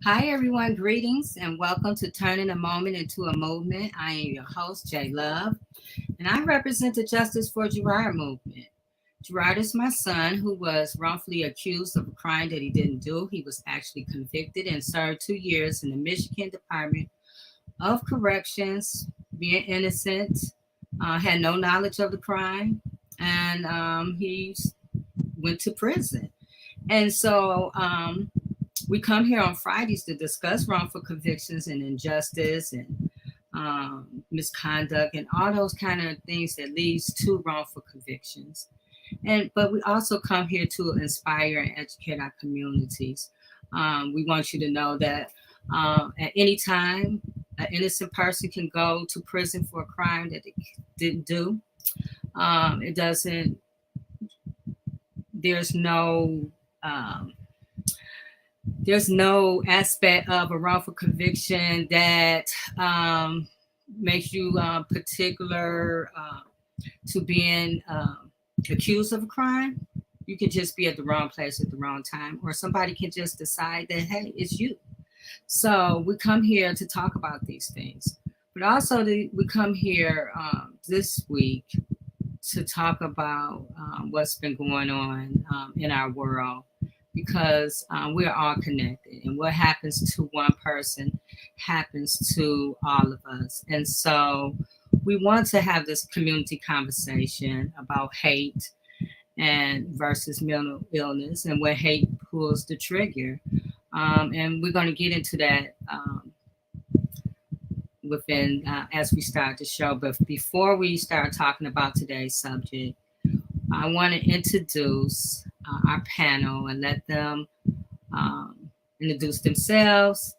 Hi, everyone. Greetings and welcome to Turning a Moment into a Movement. I am your host, J Love, and I represent the Justice for Gerard Movement. Gerard is my son who was wrongfully accused of a crime that he didn't do. He was actually convicted and served 2 years in the Michigan Department of Corrections, being innocent, had no knowledge of the crime, and he went to prison. And so We come here on Fridays to discuss wrongful convictions and injustice and misconduct and all those kind of things that leads to wrongful convictions. But we also come here to inspire and educate our communities. We want you to know that at any time, an innocent person can go to prison for a crime that they didn't do. It doesn't. There's no. There's no aspect of a wrongful conviction that makes you particular to being accused of a crime. You can just be at the wrong place at the wrong time, or somebody can just decide that, hey, it's you. So we come here to talk about these things. But also, we come here this week to talk about what's been going on in our world, because we're all connected, and what happens to one person happens to all of us. And so we want to have this community conversation about hate and versus mental illness, and where hate pulls the trigger. And we're going to get into that within as we start the show. But before we start talking about today's subject, I want to introduce our panel and let them introduce themselves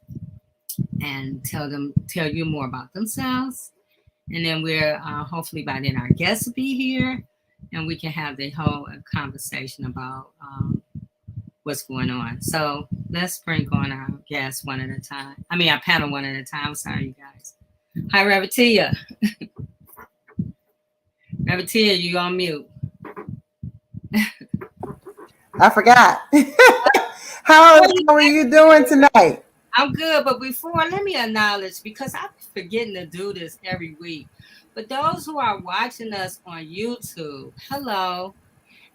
and tell you more about themselves. And then we're hopefully by then our guests will be here, and we can have the whole conversation about what's going on. So let's bring on our guests one at a time. I mean, our panel one at a time. Sorry, you guys. Hi, Revatia. Revatia, you on mute. I forgot. How are you doing tonight? I'm good, but before, let me acknowledge, because I'm forgetting to do this every week. But those who are watching us on YouTube, hello.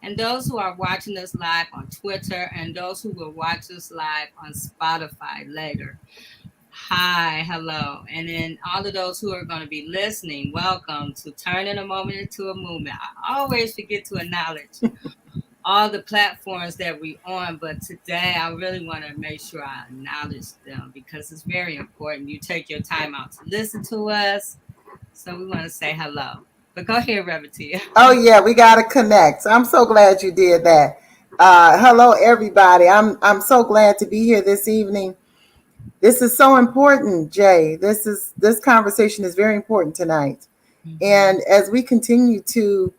And those who are watching us live on Twitter, and those who will watch us live on Spotify later, hi, hello. And then all of those who are going to be listening, welcome to Turning a Moment into a Movement. I always forget to acknowledge all the platforms that we on, but today I really want to make sure I acknowledge them, because it's very important. You take your time out to listen to us, so we want to say hello. But go ahead, Revatia. Oh yeah, we got to connect. I'm so glad you did that. Hello everybody. I'm so glad to be here this evening. This is so important, Jay. This conversation is very important tonight. Mm-hmm. And as we continue to,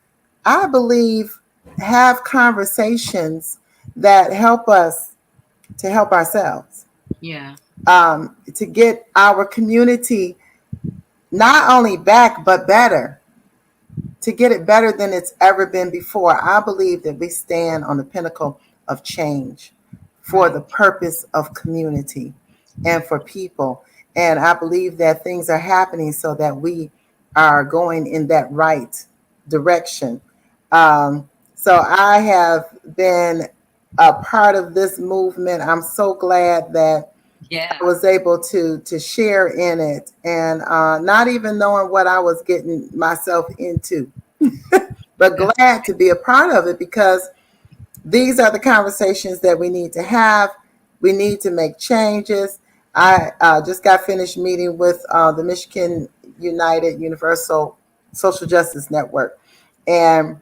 I believe, have conversations that help us to help ourselves. Yeah. To get our community not only back, but better. To get it better than it's ever been before. I believe that we stand on the pinnacle of change for the purpose of community and for people. And I believe that things are happening so that we are going in that right direction. So I have been a part of this movement. I'm so glad that I was able to share in it, and not even knowing what I was getting myself into, but glad to be a part of it, because these are the conversations that we need to have. We need to make changes. I just got finished meeting with the Michigan United Universal Social Justice Network, and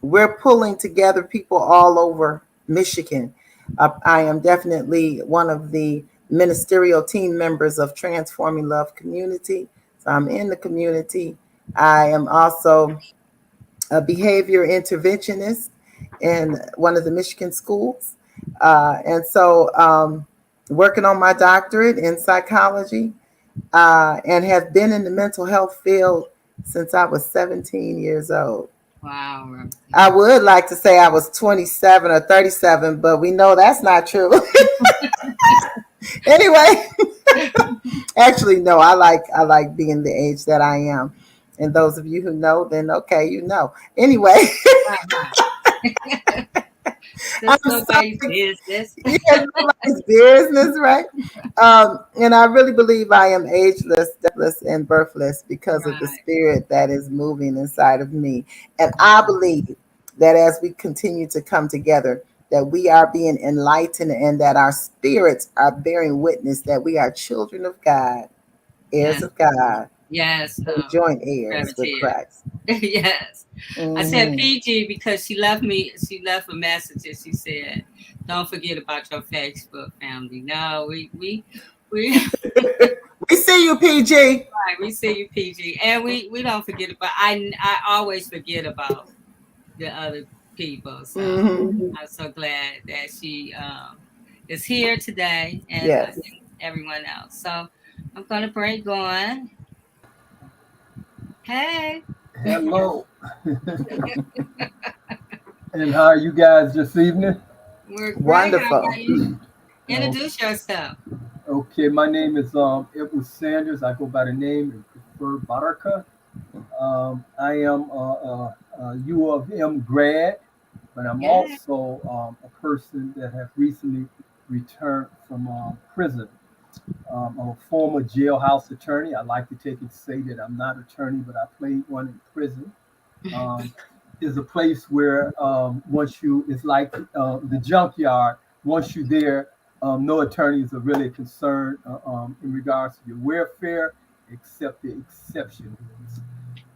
we're pulling together people all over Michigan. I am definitely one of the ministerial team members of Transforming Love Community. So I'm in the community. I am also a behavior interventionist in one of the Michigan schools. And so working on my doctorate in psychology, and have been in the mental health field since I was 17 years old. Wow. I would like to say I was 27 or 37, but we know that's not true. Anyway, actually, no, I like being the age that I am. And those of you who know, then okay, you know. Anyway. That's nobody's business. Yeah, nobody's business, right? And I really believe I am ageless, deathless, and birthless because of the spirit that is moving inside of me. And I believe that as we continue to come together, that we are being enlightened and that our spirits are bearing witness that we are children of God, heirs Yes. of God, Yes. and joint heirs with Gratitude. Christ. Yes. I said Mhm. PG because she left me. She left a message and she said, "Don't forget about your Facebook family." No, we We see you, PG. right. We see you, PG, and we don't forget about. I always forget about the other people. So Hmm. I'm so glad that she is here today, and Yes. everyone else. So I'm gonna break on. Hey. Hello. And how are you guys this evening? We're great. How Wonderful. about you? Oh, Introduce yourself. okay, my name is Edward Sanders. I go by the name and prefer Baraka. I am a U of M grad, but I'm Yeah. also a person that have recently returned from prison. I'm a former jailhouse attorney. I like to take it to say that I'm not attorney, but I played one in prison. Um, is a place where once you, it's like the junkyard. Once you're there, no attorneys are really concerned in regards to your welfare, except the exceptions.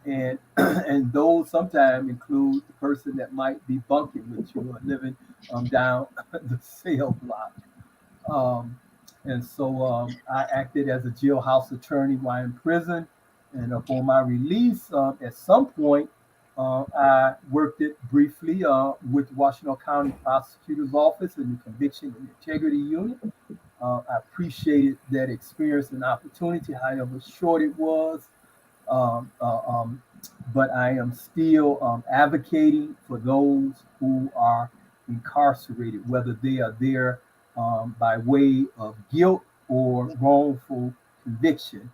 And and those sometimes include the person that might be bunking with you or living down the cell block. Um, and so I acted as a jailhouse attorney while in prison. And upon my release, at some point, I worked it briefly with the Washington County Prosecutor's Office in the Conviction and Integrity Unit. I appreciated that experience and opportunity, however short it was. Um, uh, um, but I am still advocating for those who are incarcerated, whether they are there by way of guilt or wrongful conviction.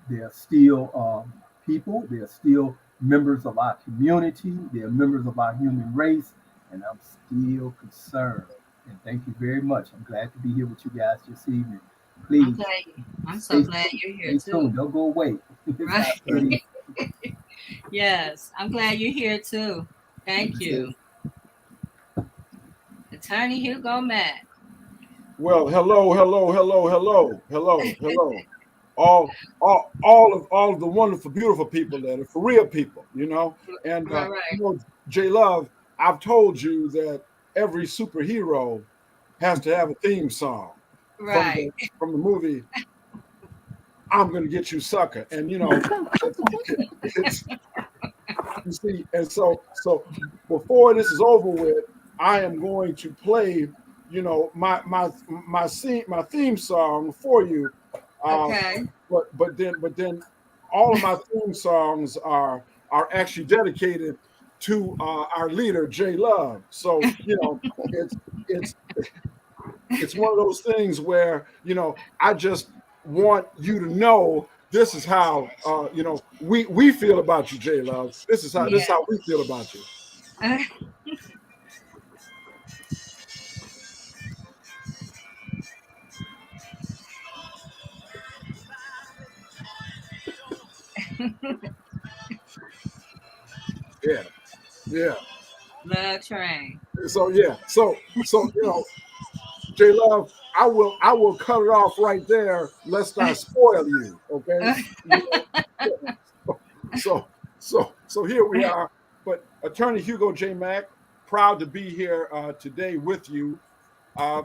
They are still people, they are still members of our community, they are members of our human race, and I'm still concerned. And thank you very much. I'm glad to be here with you guys this evening. I'm Please glad. I'm so stay, glad you're here stay too. tuned. Don't go away. It's Right. not 30. Yes. I'm glad you're here too. Thank you. Attorney Hugo Mack. Well, hello, hello, hello, hello, hello, hello. All of the wonderful, beautiful people that are for real people, And Right, right. J Love, I've told you that every superhero has to have a theme song from Right. the movie I'm Gonna Get You Sucker. And it's you see, and so before this is over with, I am going to play, my theme song for you. Uh, Okay. but then all of my theme songs are actually dedicated to our leader J Love. So it's it's it's one of those things where I just want you to know this is how we feel about you, J Love. This is how we feel about you. Yeah. Yeah, yeah. Love train. So yeah, so J Love, I will cut it off right there, lest I spoil you. Okay. So here we are. But Attorney Hugo J. Mack, proud to be here today with you. Uh,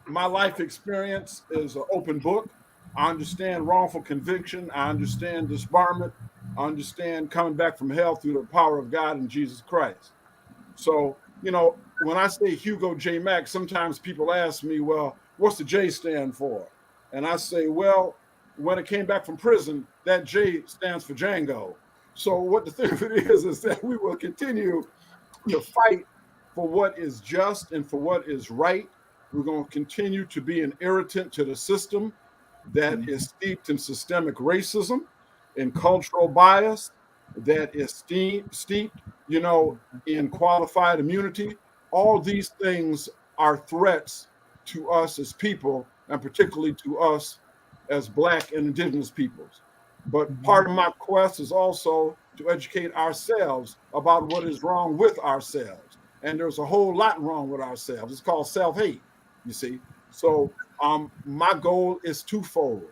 my life experience is an open book. I understand wrongful conviction. I understand disbarment. I understand coming back from hell through the power of God and Jesus Christ. So, when I say Hugo J. Mack, sometimes people ask me, well, what's the J stand for? And I say, well, when I came back from prison, that J stands for Django. So what the thing of it is that we will continue to fight for what is just and for what is right. We're going to continue to be an irritant to the system that is steeped in systemic racism, in cultural bias, that is steeped, in qualified immunity. All these things are threats to us as people, and particularly to us as Black and Indigenous peoples. But part of my quest is also to educate ourselves about what is wrong with ourselves. and there's a whole lot wrong with ourselves. It's called self-hate, you see. So my goal is twofold: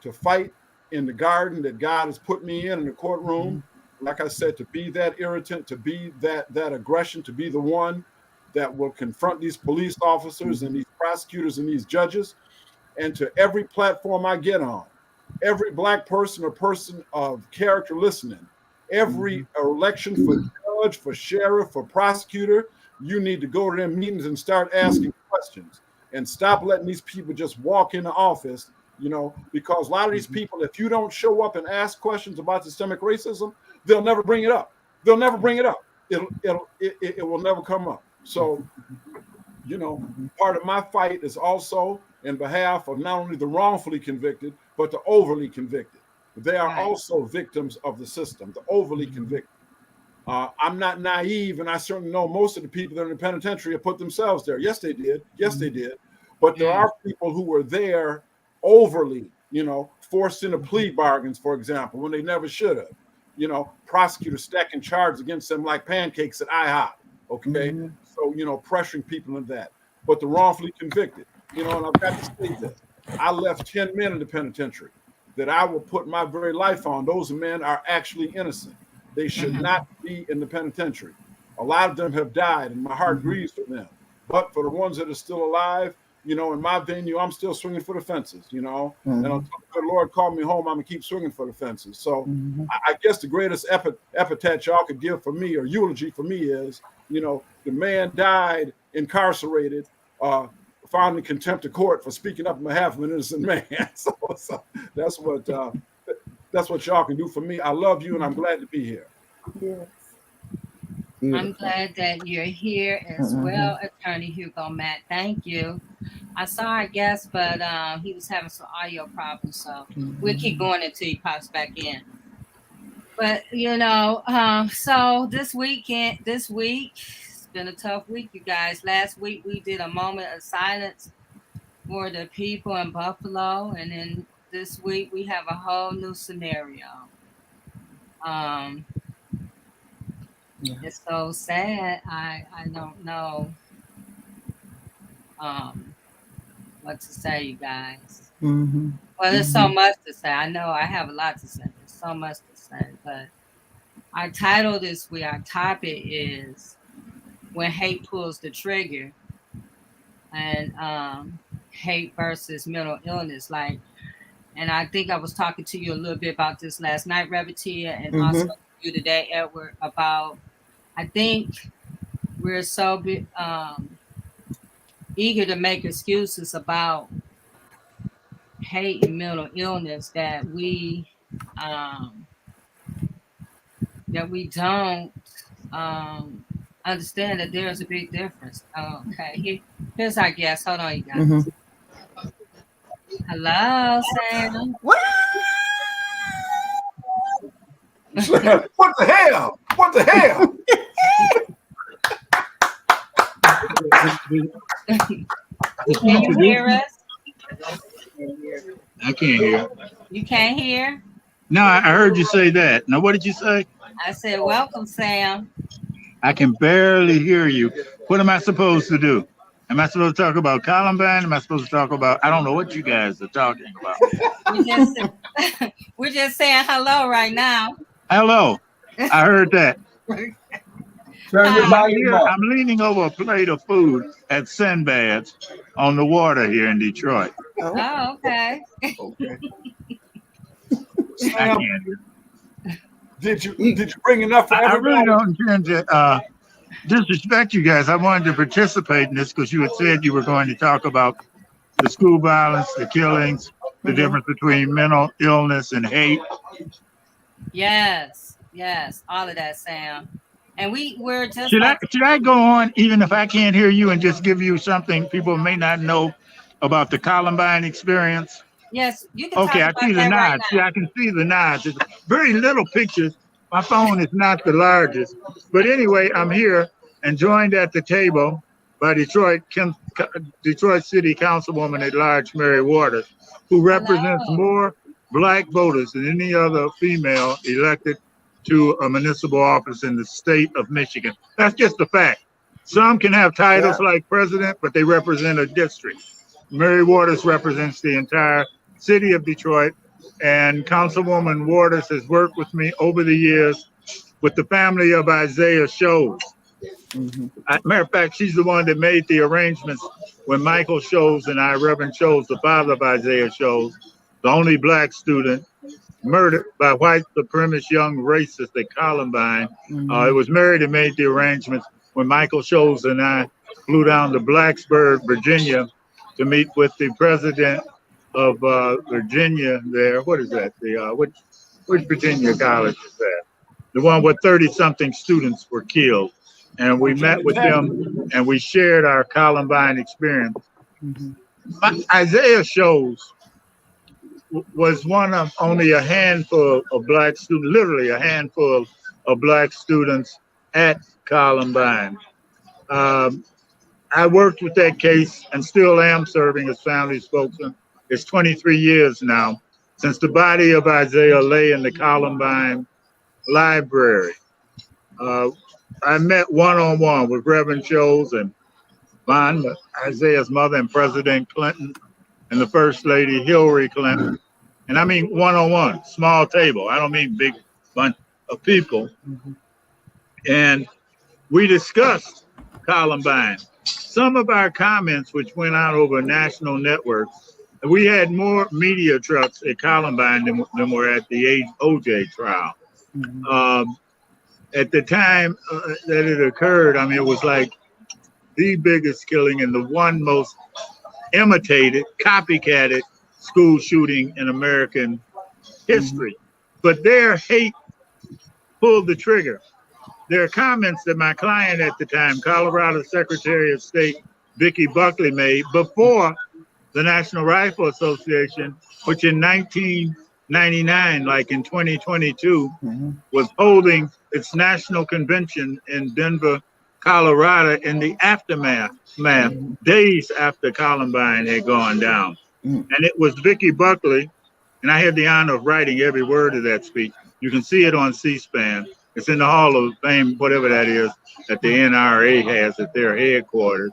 to fight in the garden that God has put me in the courtroom. Like I said, to be that irritant, to be that aggression, to be the one that will confront these police officers and these prosecutors and these judges. And to every platform I get on, every Black person or person of character listening, every election for judge, for sheriff, for prosecutor, you need to go to them meetings and start asking questions and stop letting these people just walk into office, you know, because a lot of these people, if you don't show up and ask questions about systemic racism, they'll never bring it up. They'll never bring it up. It will never come up. So, you know, part of my fight is also in behalf of not only the wrongfully convicted, but the overly convicted. They are also victims of the system, the overly convicted. I'm not naive, and I certainly know most of the people that are in the penitentiary have put themselves there. Yes, they did. Yes, they did. But there are people who were there overly, you know, forced into plea bargains, for example, when they never should have. You know, prosecutors stacking charges against them like pancakes at IHOP. Okay. So, you know, pressuring people into that. But the wrongfully convicted, you know, and I've got to say this. I left 10 men in the penitentiary that I will put my very life on. Those men are actually innocent. They should not be in the penitentiary. A lot of them have died, and my heart grieves for them. But for the ones that are still alive, you know, in my venue, I'm still swinging for the fences, you know. And until the Lord called me home, I'm going to keep swinging for the fences. So I guess the greatest epithet y'all could give for me, or eulogy for me, is, you know, the man died incarcerated, found in contempt of court for speaking up on behalf of an innocent man. So that's what y'all can do for me. I love you, and I'm glad to be here. Yes. I'm glad that you're here as well, Attorney Hugo Matt. Thank you. I saw our guest, but he was having some audio problems, so we'll keep going until he pops back in. But, you know, so this week, it's been a tough week, you guys. Last week, we did a moment of silence for the people in Buffalo, and then this week, we have a whole new scenario. It's so sad. I don't know what to say, you guys. Well, there's so much to say. I know I have a lot to say. There's so much to say. But our title this week, our topic is When Hate Pulls the Trigger, and hate versus mental illness. Like, and I think I was talking to you a little bit about this last night, Revertia, and also you today, Edward, about, I think we're so eager to make excuses about hate and mental illness that we don't understand that there's a big difference. Okay, here's our guest. Hold on, you guys. Hello, Sam. What the hell? What the hell? Can you hear us? I can't hear. You can't hear? No, I heard you say that. Now, what did you say? I said, welcome, Sam. I can barely hear you. What am I supposed to do? Am I supposed to talk about Columbine? Am I supposed to talk about, I don't know what you guys are talking about. We're just saying hello right now. Hello. I heard that. I'm leaning over a plate of food at Sinbad's on the water here in Detroit. Oh, okay. Sam, did you bring enough for everybody? I really don't intend to disrespect you guys. I wanted to participate in this because you had said you were going to talk about the school violence, the killings, the difference between mental illness and hate. Yes, all of that, Sam. And we're just. Should I go on even if I can't hear you and just give you something people may not know about the Columbine experience? Yes, you can. Okay, I see the nods. Yeah, I can see the nods. It's very little pictures. My phone is not the largest. But anyway, I'm here and joined at the table by Detroit City Councilwoman at Large Mary Waters, who represents more Black voters than any other female elected to a municipal office in the state of Michigan. That's just a fact. Some can have titles like president, but they represent a district. Mary Waters represents the entire city of Detroit, and Councilwoman Waters has worked with me over the years with the family of Isaiah Shoels. Matter of fact, she's the one that made the arrangements when Michael Shoels and I, Reverend Shoels, the father of Isaiah Shoels, the only black student murdered by white supremacist young racists at Columbine. It was Mary that made the arrangements when Michael Shoels and I flew down to Blacksburg, Virginia, to meet with the president of Virginia there. What is that? Which Virginia college is that? The one where 30-something students were killed. And we met with them and we shared our Columbine experience. Isaiah Shoels was one of only a handful of black students, literally a handful of black students at Columbine. I worked with that case and still am serving as family spokesman. It's 23 years now since the body of Isaiah lay in the Columbine library. I met one-on-one with Reverend Shoels and Isaiah's mother and President Clinton and the First Lady Hillary Clinton. And I mean one-on-one, small table. I don't mean big bunch of people. And we discussed Columbine. Some of our comments, which went out over national networks, we had more media trucks at Columbine than were at the OJ trial. At the time that it occurred, I mean, it was like the biggest killing and the one most imitated, copycatted school shooting in American history. But their hate pulled the trigger. There are comments that my client at the time, Colorado Secretary of State Vicki Buckley, made before the National Rifle Association, which in 1999, like in 2022, was holding its national convention in Denver, Colorado, in the aftermath, days after Columbine had gone down. And it was Vicki Buckley, and I had the honor of writing every word of that speech. You can see it on C-SPAN. It's in the Hall of Fame, whatever that is, that the NRA has at their headquarters.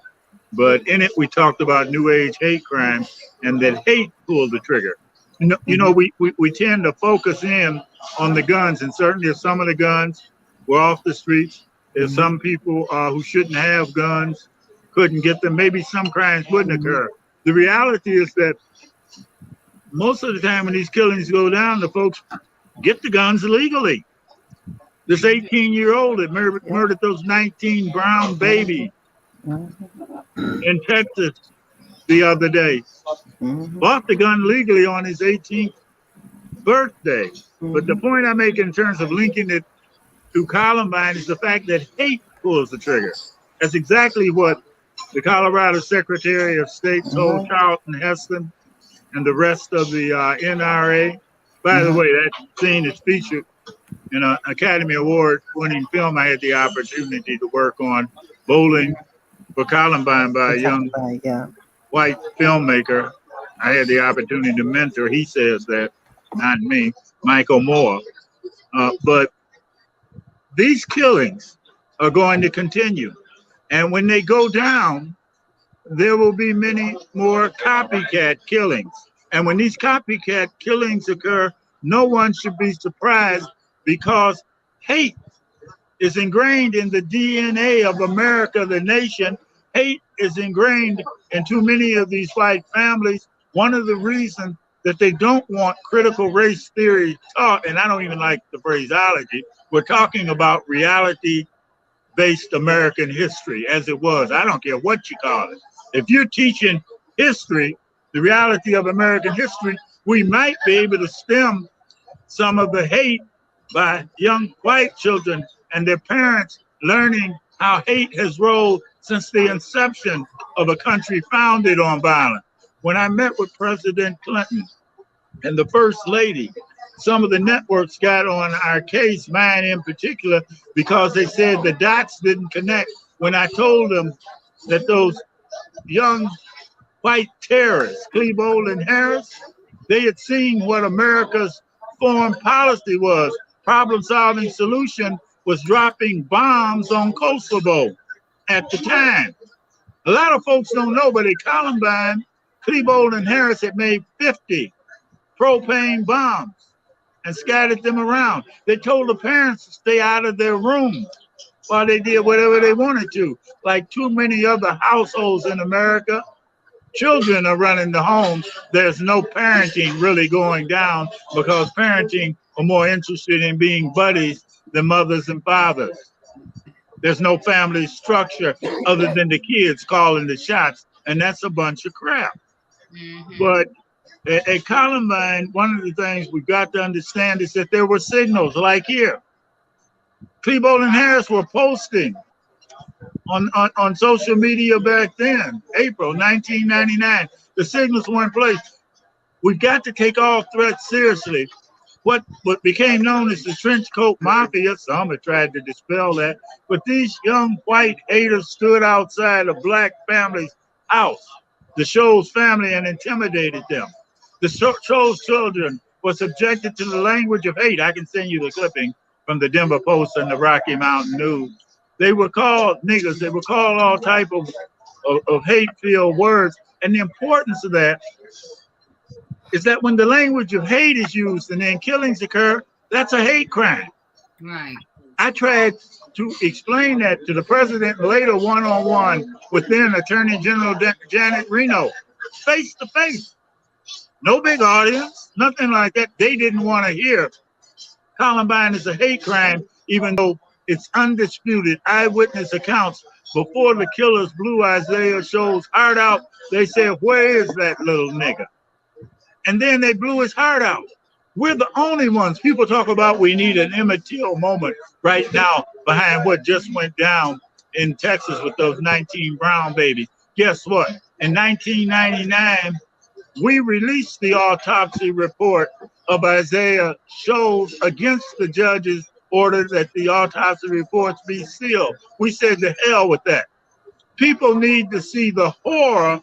But in it, we talked about New Age hate crimes and that hate pulled the trigger. You know, we tend to focus in on the guns, and certainly if some of the guns were off the streets, if some people who shouldn't have guns couldn't get them, maybe some crimes wouldn't occur. The reality is that most of the time when these killings go down, the folks get the guns legally. This 18-year-old that murdered those 19 brown babies in Texas the other day bought the gun legally on his 18th birthday. But the point I make in terms of linking it to Columbine is the fact that hate pulls the trigger. That's exactly what the Colorado Secretary of State told Charlton Heston and the rest of the NRA. By the way, that scene is featured in an Academy Award-winning film I had the opportunity to work on, Bowling for Columbine, by a young white filmmaker. I had the opportunity to mentor. He says that, not me, Michael Moore. But these killings are going to continue. And when they go down, there will be many more copycat killings. And when these copycat killings occur, no one should be surprised, because hate is ingrained in the DNA of America, the nation. Hate is ingrained in too many of these white families. One of the reasons that they don't want critical race theory taught, and I don't even like the phraseology, we're talking about reality-based American history as it was. I don't care what you call it. If you're teaching history, the reality of American history, we might be able to stem some of the hate by young white children and their parents learning how hate has rolled since the inception of a country founded on violence. When I met with President Clinton and the First Lady, some of the networks got on our case, mine in particular, because they said the dots didn't connect when I told them that those young white terrorists, Klebold and Harris, they had seen what America's foreign policy was. Problem-solving solution was dropping bombs on Kosovo. at the time. A lot of folks don't know, but at Columbine, Klebold and Harris had made 50 propane bombs and scattered them around. They told the parents to stay out of their rooms while they did whatever they wanted to. Like too many other households in America, children are running the home. There's no parenting really going down because parenting are more interested in being buddies than mothers and fathers. There's no family structure other than the kids calling the shots, and that's a bunch of crap. But at Columbine, one of the things we've got to understand is that there were signals, like here. Klebold and Harris were posting on social media back then, April 1999. The signals were in place. We've got to take all threats seriously. What became known as the trench coat mafia, some have tried to dispel that, but these young white haters stood outside a black family's house, the Shoels family, and intimidated them. The Shoels children were subjected to the language of hate. I can send you the clipping from the Denver Post and the Rocky Mountain News. They were called niggers. They were called all type of hate-filled words. And the importance of that is that when the language of hate is used and then killings occur, that's a hate crime. Right. I tried to explain that to the president later one-on-one with then Attorney General Janet Reno, face to face. No big audience, nothing like that. They didn't want to hear Columbine is a hate crime, even though it's undisputed eyewitness accounts. Before the killers blew Isaiah Shoels' heart out, they said, "Where is that little nigga?" And then they blew his heart out. We're the only ones. People talk about we need an Emmett Till moment right now behind what just went down in Texas with those 19 brown babies. Guess what? In 1999, we released the autopsy report of Isaiah Shoels against the judge's order that the autopsy reports be sealed. We said to hell with that. People need to see the horror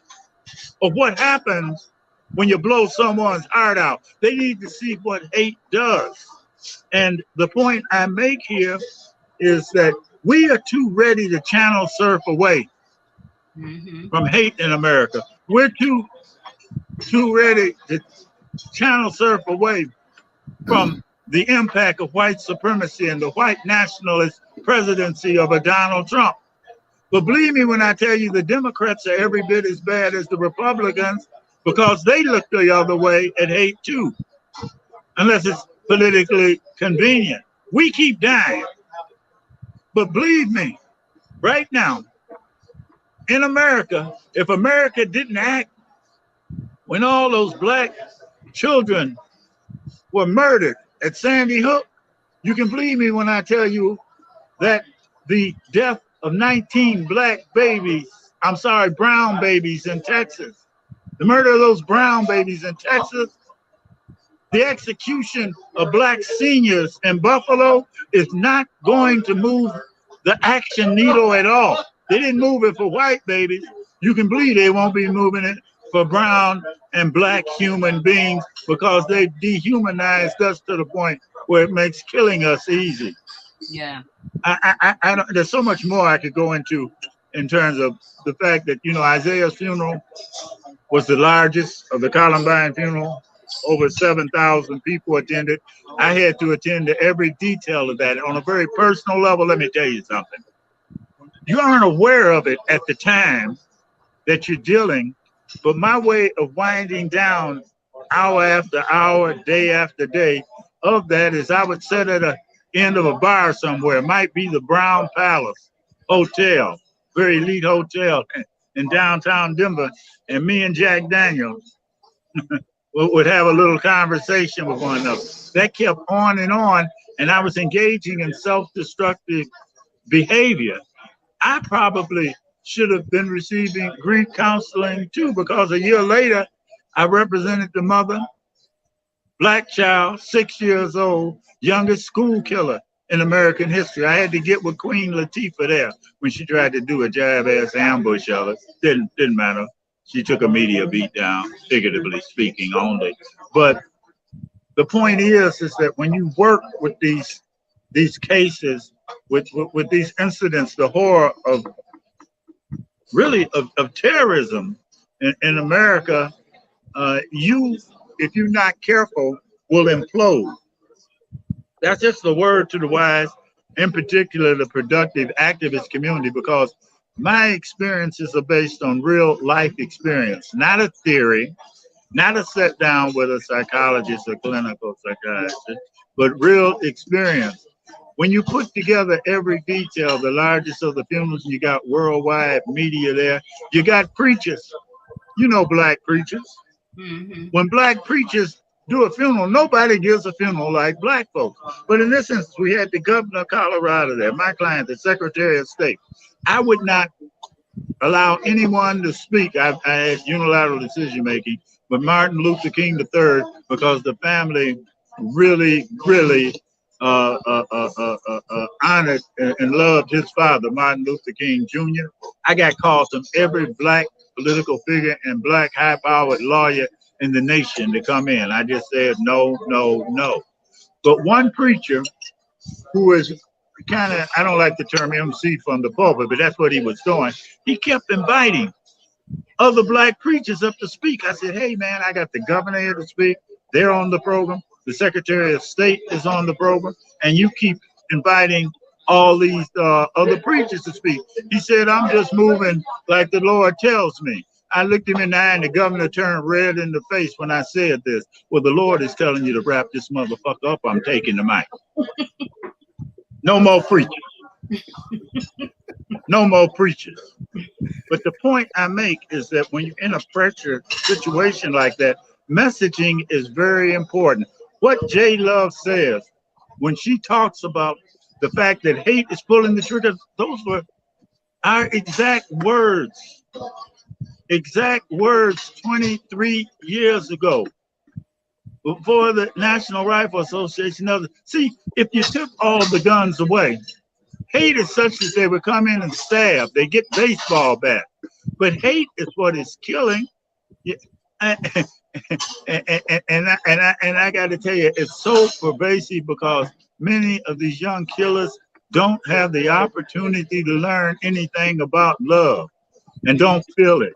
of what happens when you blow someone's heart out. They need to see what hate does. And the point I make here is that we are too ready to channel surf away from hate in America. We're too ready to channel surf away from the impact of white supremacy and the white nationalist presidency of a Donald Trump. But believe me when I tell you the Democrats are every bit as bad as the Republicans, because they look the other way at hate too, unless it's politically convenient. We keep dying. But believe me, right now, in America, if America didn't act when all those black children were murdered at Sandy Hook, you can believe me when I tell you that the death of 19 brown babies in Texas, the murder of those brown babies in Texas, the execution of black seniors in Buffalo is not going to move the action needle at all. They didn't move it for white babies. You can believe they won't be moving it for brown and black human beings, because they've dehumanized us to the point where it makes killing us easy. Yeah. I don't, there's so much more I could go into in terms of the fact that, you know, Isaiah's funeral was the largest of the Columbine funeral. Over 7,000 people attended. I had to attend to every detail of that. On a very personal level, let me tell you something. You aren't aware of it at the time that you're dealing, but my way of winding down hour after hour, day after day of that is I would sit at the end of a bar somewhere. It might be the Brown Palace Hotel, very elite hotel in downtown Denver, and me and Jack Daniels would have a little conversation with one another. That kept on, and I was engaging in self-destructive behavior. I probably should have been receiving grief counseling too, because a year later, I represented the mother, black child, 6 years old, youngest school killer in American history. I had to get with Queen Latifah there when she tried to do a jab-ass ambush of us. Didn't matter. She took a media beat down, figuratively speaking only. But the point is that when you work with these cases, with these incidents, the horror of really of terrorism in America, if you're not careful, will implode. That's just the word to the wise, in particular the productive activist community, because my experiences are based on real life experience, not a theory, not a sit down with a psychologist or clinical psychiatrist, but real experience. When you put together every detail, the largest of the funerals, you got worldwide media there, you got preachers, black preachers. Mm-hmm. When black preachers do a funeral, nobody gives a funeral like black folks. But in this instance, we had the governor of Colorado there, my client, the Secretary of State. I would not allow anyone to speak. I had unilateral decision making, but Martin Luther King III, because the family really honored and loved his father, Martin Luther King Jr. I got calls from every black political figure and black high-powered lawyer in the nation to come in. I just said no, no, no. But one preacher who is kind of, I don't like the term MC from the pulpit, but that's what he was doing. He kept inviting other black preachers up to speak. I said, hey man, I got the governor here to speak. They're on the program. The Secretary of State is on the program, and you keep inviting all these other preachers to speak. He said, I'm just moving like the Lord tells me. I looked him in the eye and the governor turned red in the face when I said this. Well, the Lord is telling you to wrap this motherfucker up. I'm taking the mic. No more preachers. No more preachers. But the point I make is that when you're in a pressure situation like that, messaging is very important. What J. Love says when she talks about the fact that hate is pulling the trigger, those were our exact words. Exact words 23 years ago, before the National Rifle Association. See, if you took all the guns away, hate is such that they would come in and stab. They get baseball bats. But hate is what is killing. And I got to tell you, it's so pervasive because many of these young killers don't have the opportunity to learn anything about love and don't feel it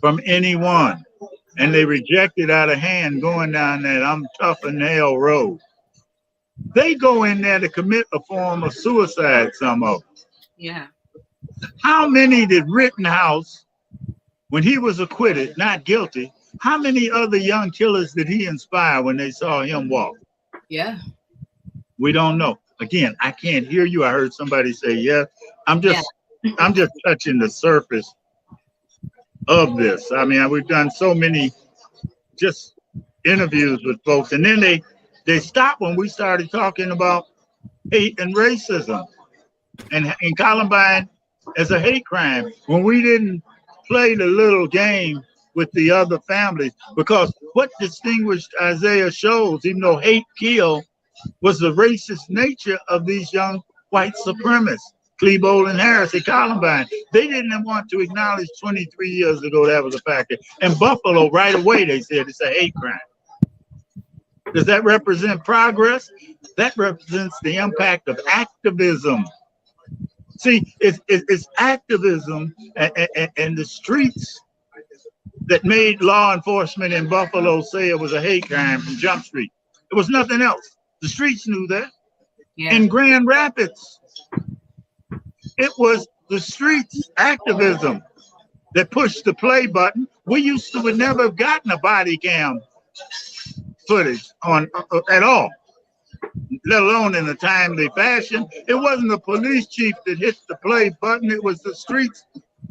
from anyone. And they reject it out of hand going down that I'm tough and nail road. They go in there to commit a form of suicide, some of them. Yeah. How many did Rittenhouse, when he was acquitted, not guilty, how many other young killers did he inspire when they saw him walk? Yeah. We don't know. Again, I can't hear you. I heard somebody say yes. I'm just touching the surface of this. I mean, we've done so many just interviews with folks, and then they stopped when we started talking about hate and racism and Columbine as a hate crime, when we didn't play the little game with the other families, because what distinguished Isaiah Shoels, even though hate killed, was the racist nature of these young white supremacists. Klebold and Harris at Columbine, they didn't want to acknowledge 23 years ago that was a factor. And Buffalo, right away, they said it's a hate crime. Does that represent progress? That represents the impact of activism. See, it's activism and the streets that made law enforcement in Buffalo say it was a hate crime from Jump Street. It was nothing else. The streets knew that. Yeah. In Grand Rapids, it was the streets activism that pushed the play button. We would never have gotten a body cam footage on at all, let alone in a timely fashion. It wasn't the police chief that hit the play button. It was the streets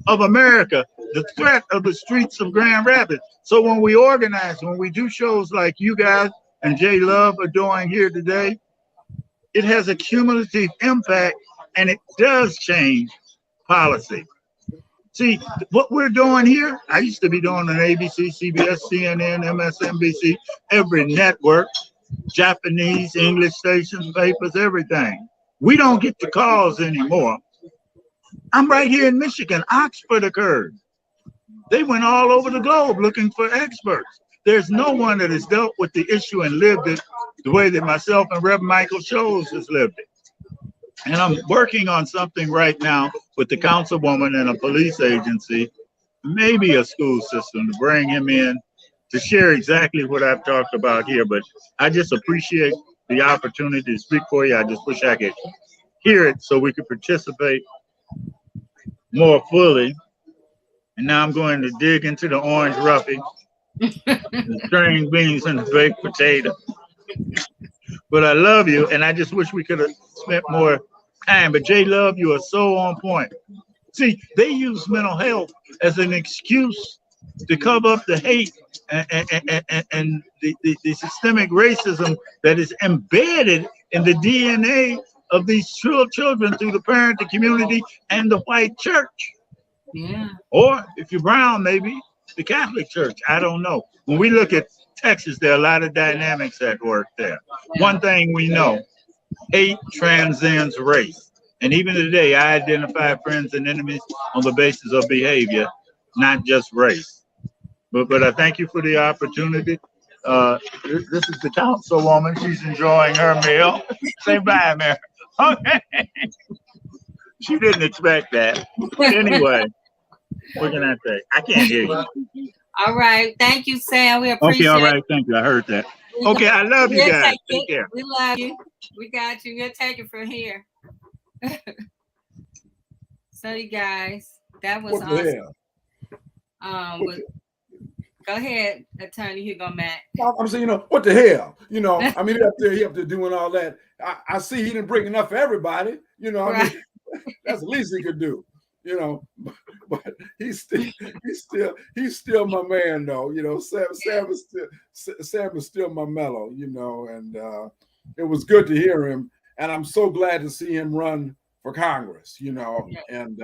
of America, the threat of the streets of Grand Rapids. So when we organize, when we do shows like you guys and J. Love are doing here today, it has a cumulative impact. And it does change policy. See, what we're doing here, I used to be doing on ABC, CBS, CNN, MSNBC, every network, Japanese, English stations, papers, everything. We don't get the calls anymore. I'm right here in Michigan. Oxford occurred. They went all over the globe looking for experts. There's no one that has dealt with the issue and lived it the way that myself and Reverend Michael Shoels has lived it. And I'm working on something right now with the councilwoman and a police agency, maybe a school system, to bring him in to share exactly what I've talked about here. But I just appreciate the opportunity to speak for you. I just wish I could hear it so we could participate more fully. And now I'm going to dig into the orange roughie, the string beans, and the baked potato. But I love you, and I just wish we could have spent more time. But Jay Love, you are so on point. See, they use mental health as an excuse to cover up the hate and the systemic racism that is embedded in the DNA of these children through the parent, the community, and the white church. Yeah. Or if you're brown, maybe the Catholic Church. I don't know. When we look at Texas, there are a lot of dynamics at work there. Yeah. One thing we know, hate transcends race. And even today, I identify friends and enemies on the basis of behavior, not just race. But I thank you for the opportunity. This is the councilwoman. She's enjoying her meal. Say bye, Mary. Okay. She didn't expect that. Anyway, what can I say? I can't hear you. All right. Thank you, Sam. We appreciate it. Okay, all right. Thank you. I heard that. Okay, I love you guys. Take care. We love you. We got you. We'll take it from here. So, you guys, that was awesome. Go ahead, Attorney Hugo Mack. I'm saying, what the hell? I mean, he up there doing all that. I see he didn't bring enough for everybody. Right. I mean, that's the least he could do. But he's still my man, though. Sam is still my mellow. And it was good to hear him, and I'm so glad to see him run for Congress. And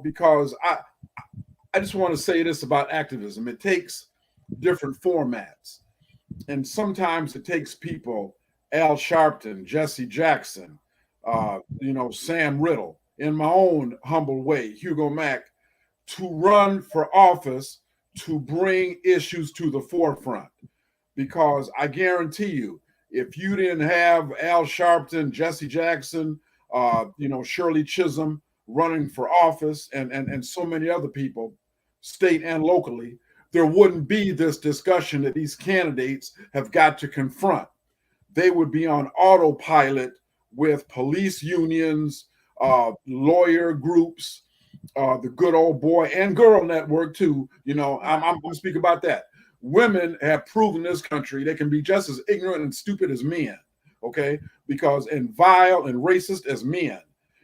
because I just want to say this about activism. It takes different formats. And sometimes it takes people, Al Sharpton, Jesse Jackson, Sam Riddle, in my own humble way, Hugo Mack, to run for office to bring issues to the forefront. Because I guarantee you, if you didn't have Al Sharpton, Jesse Jackson, Shirley Chisholm running for office and so many other people, state and locally, there wouldn't be this discussion that these candidates have got to confront. They would be on autopilot with police unions, lawyer groups, the good old boy and girl network too. I'm going to speak about that. Women have proven this country they can be just as ignorant and stupid as men, okay? And vile and racist as men.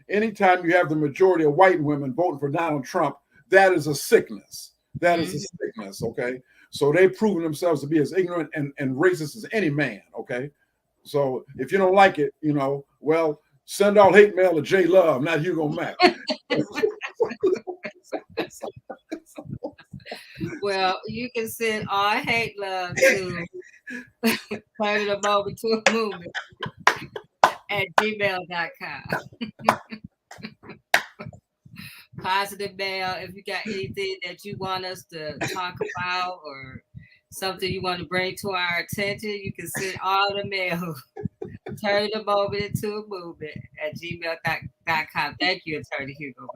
Anytime you have the majority of white women voting for Donald Trump, that is a sickness. That is a sickness, okay? So they've proven themselves to be as ignorant and racist as any man, okay? So if you don't like it, well, send all hate mail to J Love, not Hugo Mack. Well, you can send all hate love to Turning Them Over to a Movement at gmail.com. Positive mail. If you got anything that you want us to talk about or something you want to bring to our attention, you can send all the mail. Turn them over into a movement at gmail.com. Thank you, Attorney Hugo.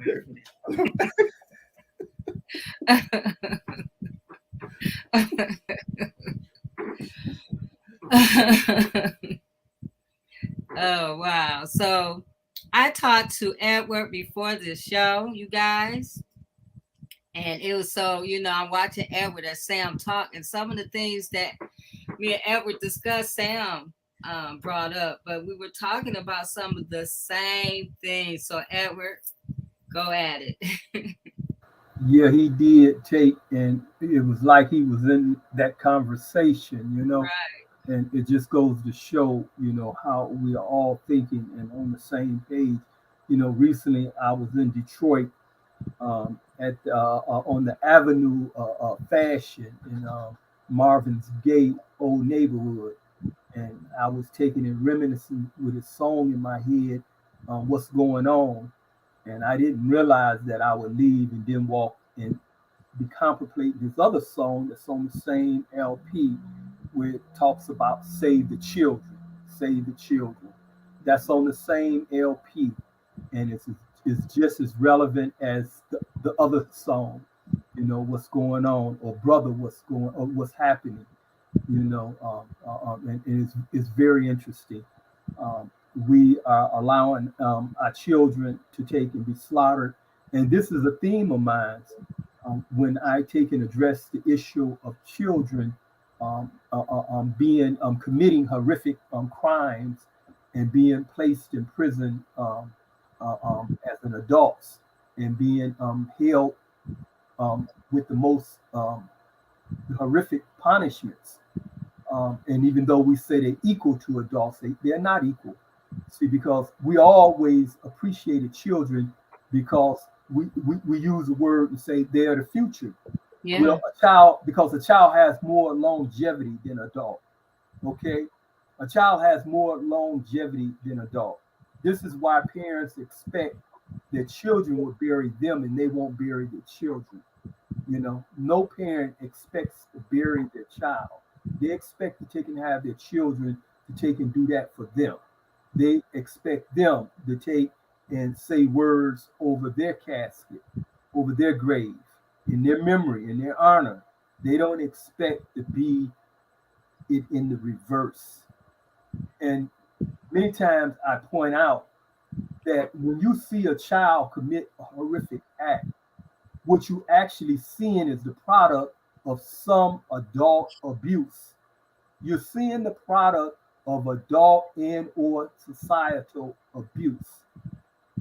Oh, wow. So I talked to Edward before this show, you guys. And it was so, I'm watching Edward and Sam talk. And some of the things that me and Edward discussed, Sam brought up. But we were talking about some of the same things. So, Edward, go at it. Yeah, he did take, and it was like he was in that conversation, Right. And it just goes to show, how we are all thinking and on the same page. Recently I was in Detroit at on the Avenue of Fashion in Marvin's Gate old neighborhood, and I was taking and reminiscing with a song in my head, what's going on, and I didn't realize that I would leave and then walk and be contemplating this other song that's on the same LP, where it talks about save the children. That's on the same LP, and it's is just as relevant as the other song, what's going on, or brother, what's happening, and it's very interesting. We are allowing our children to take and be slaughtered. And this is a theme of mine when I take and address the issue of children being committing horrific crimes and being placed in prison as an adult and being held with the most horrific punishments. And even though we say they're equal to adults, they're not equal. See, because we always appreciated children because we use the word and say they're the future. Yeah. Well, because a child has more longevity than an adult. Okay, a child has more longevity than an adult. This is why parents expect that children will bury them and they won't bury their children. No parent expects to bury their child. They expect to take and have their children to take and do that for them. They expect them to take and say words over their casket, over their grave, in their memory, in their honor. They don't expect to be it in the reverse. And many times I point out that when you see a child commit a horrific act, what you actually seeing is the product of some adult abuse. You're seeing the product of adult and or societal abuse.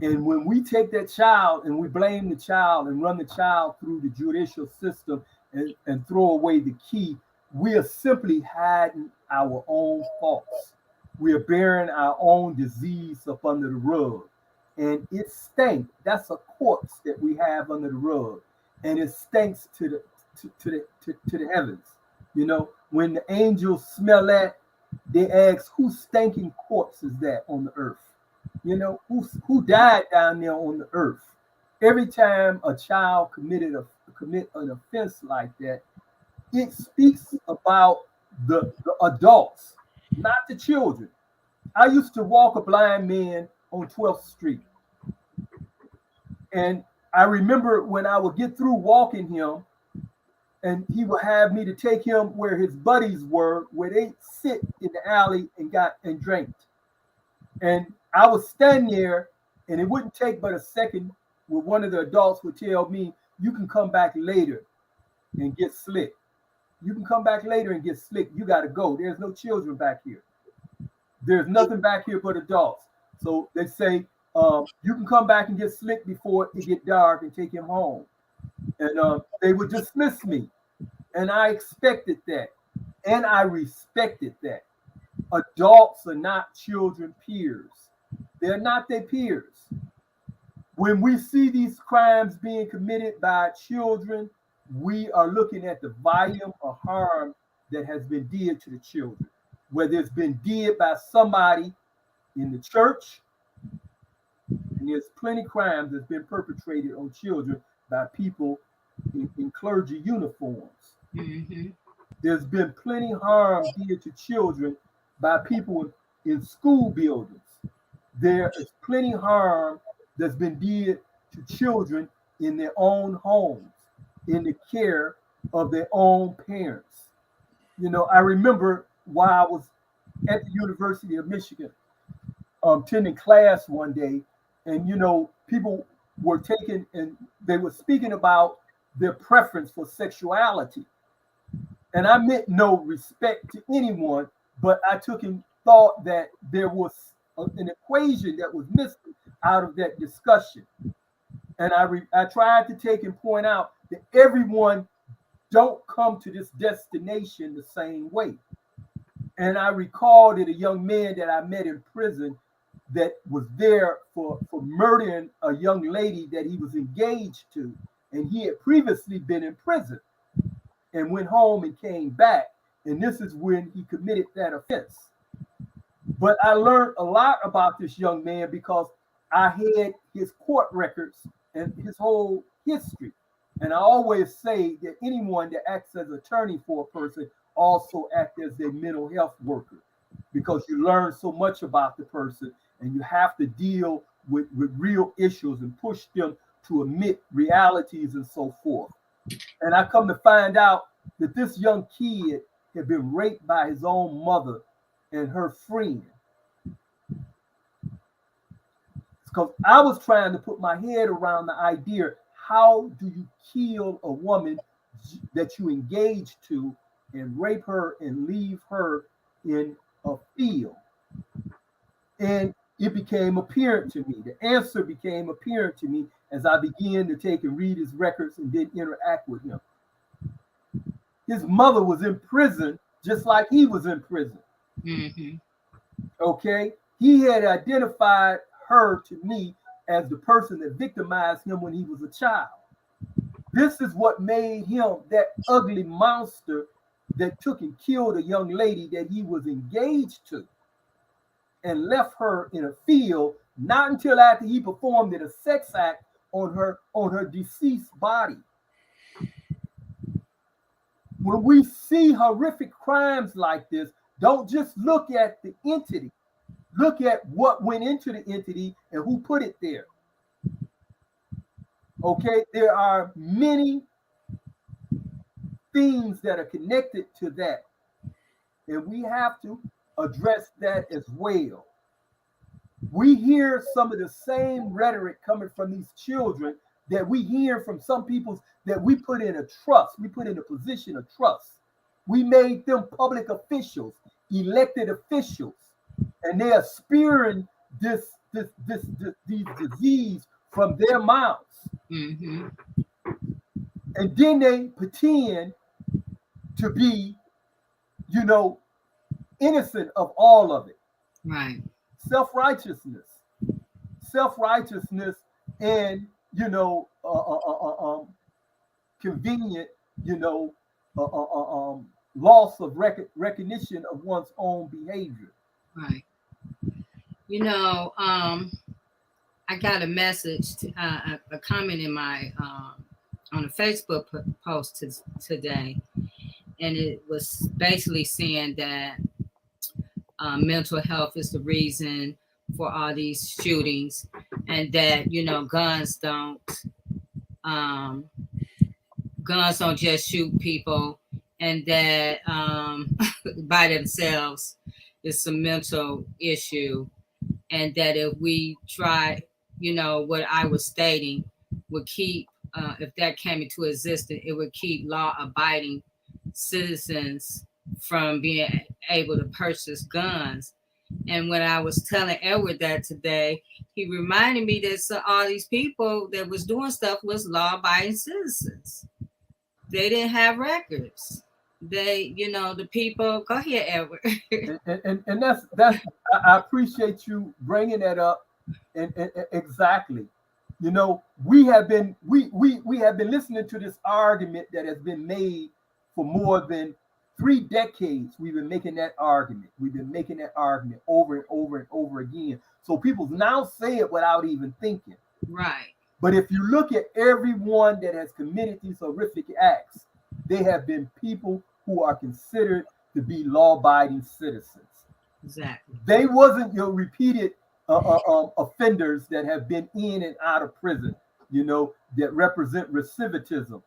And when we take that child and we blame the child and run the child through the judicial system and throw away the key, we are simply hiding our own faults. We are bearing our own disease up under the rug. And it stinks. That's a corpse that we have under the rug. And it stinks to the heavens. When the angels smell that, they ask, whose stinking corpse is that on the earth? Who died down there on the earth? Every time a child commit an offense like that, it speaks about the adults, not the children. I used to walk a blind man on 12th Street. And I remember when I would get through walking him, and he would have me to take him where his buddies were, where they sit in the alley and drank. And I would stand there, and it wouldn't take but a second where one of the adults would tell me, you can come back later and get slick. You can come back later and get slick. You got to go. There's no children back here. There's nothing back here but adults. So they say, you can come back and get slick before it get dark and take him home. And they would dismiss me. And I expected that. And I respected that. Adults are not children peers. They're not their peers. When we see these crimes being committed by children, we are looking at the volume of harm that has been did to the children, whether it's been did by somebody in the church, and there's plenty of crimes that's been perpetrated on children by people in clergy uniforms. Mm-hmm. There's been plenty of harm did to children by people in school buildings. There is plenty of harm that's been did to children in their own homes, in the care of their own parents. I remember while I was at the University of Michigan, attending class one day, and people were taking and they were speaking about their preference for sexuality. And I meant no respect to anyone, but I took and thought that there was an equation that was missing out of that discussion. And I tried to take and point out that everyone don't come to this destination the same way. And I recalled that a young man that I met in prison that was there for murdering a young lady that he was engaged to. And he had previously been in prison and went home and came back. And this is when he committed that offense. But I learned a lot about this young man because I had his court records and his whole history. And I always say that anyone that acts as an attorney for a person also act as their mental health worker, because you learn so much about the person and you have to deal with real issues and push them to admit realities and so forth. And I come to find out that this young kid had been raped by his own mother and her friend. Because I was trying to put my head around the idea, how do you kill a woman that you engage to and rape her and leave her in a field? And it became apparent to me. The answer became apparent to me as I began to take and read his records and then interact with him. His mother was in prison just like he was in prison. Mm-hmm. Okay? He had identified her to me as the person that victimized him when he was a child. This is what made him that ugly monster that took and killed a young lady that he was engaged to and left her in a field, not until after he performed a sex act on her deceased body. When we see horrific crimes like this, don't just look at the entity. Look at what went into the entity and who put it there. Okay, there are many things that are connected to that, and we have to address that as well. We hear some of the same rhetoric coming from these children that we hear from some people that we put in a trust. We put in a position of trust. We made them public officials, elected officials, and they are spewing these disease from their mouths. Mm-hmm. And then they pretend to be, innocent of all of it. Right. Self-righteousness, and convenient, loss of recognition of one's own behavior. Right. I got a message, a comment in my on a Facebook post today, and it was basically saying that mental health is the reason for all these shootings, and that guns don't just shoot people, and that by themselves it's a mental issue, and that if we try, what I was stating would keep, if that came into existence, it would keep law-abiding citizens from being able to purchase guns. And when I was telling Edward that today, he reminded me that all these people that was doing stuff was law-abiding citizens. They didn't have records. They, the people. Go ahead, Edward. and that's I appreciate you bringing that up. And exactly, we have been listening to this argument that has been made for more than 3 decades. We've been making that argument. We've been making that argument over and over and over again. So people now say it without even thinking. Right. But if you look at everyone that has committed these horrific acts, they have been people who are considered to be law-abiding citizens. Exactly. They wasn't your repeated offenders that have been in and out of prison, that represent recidivism.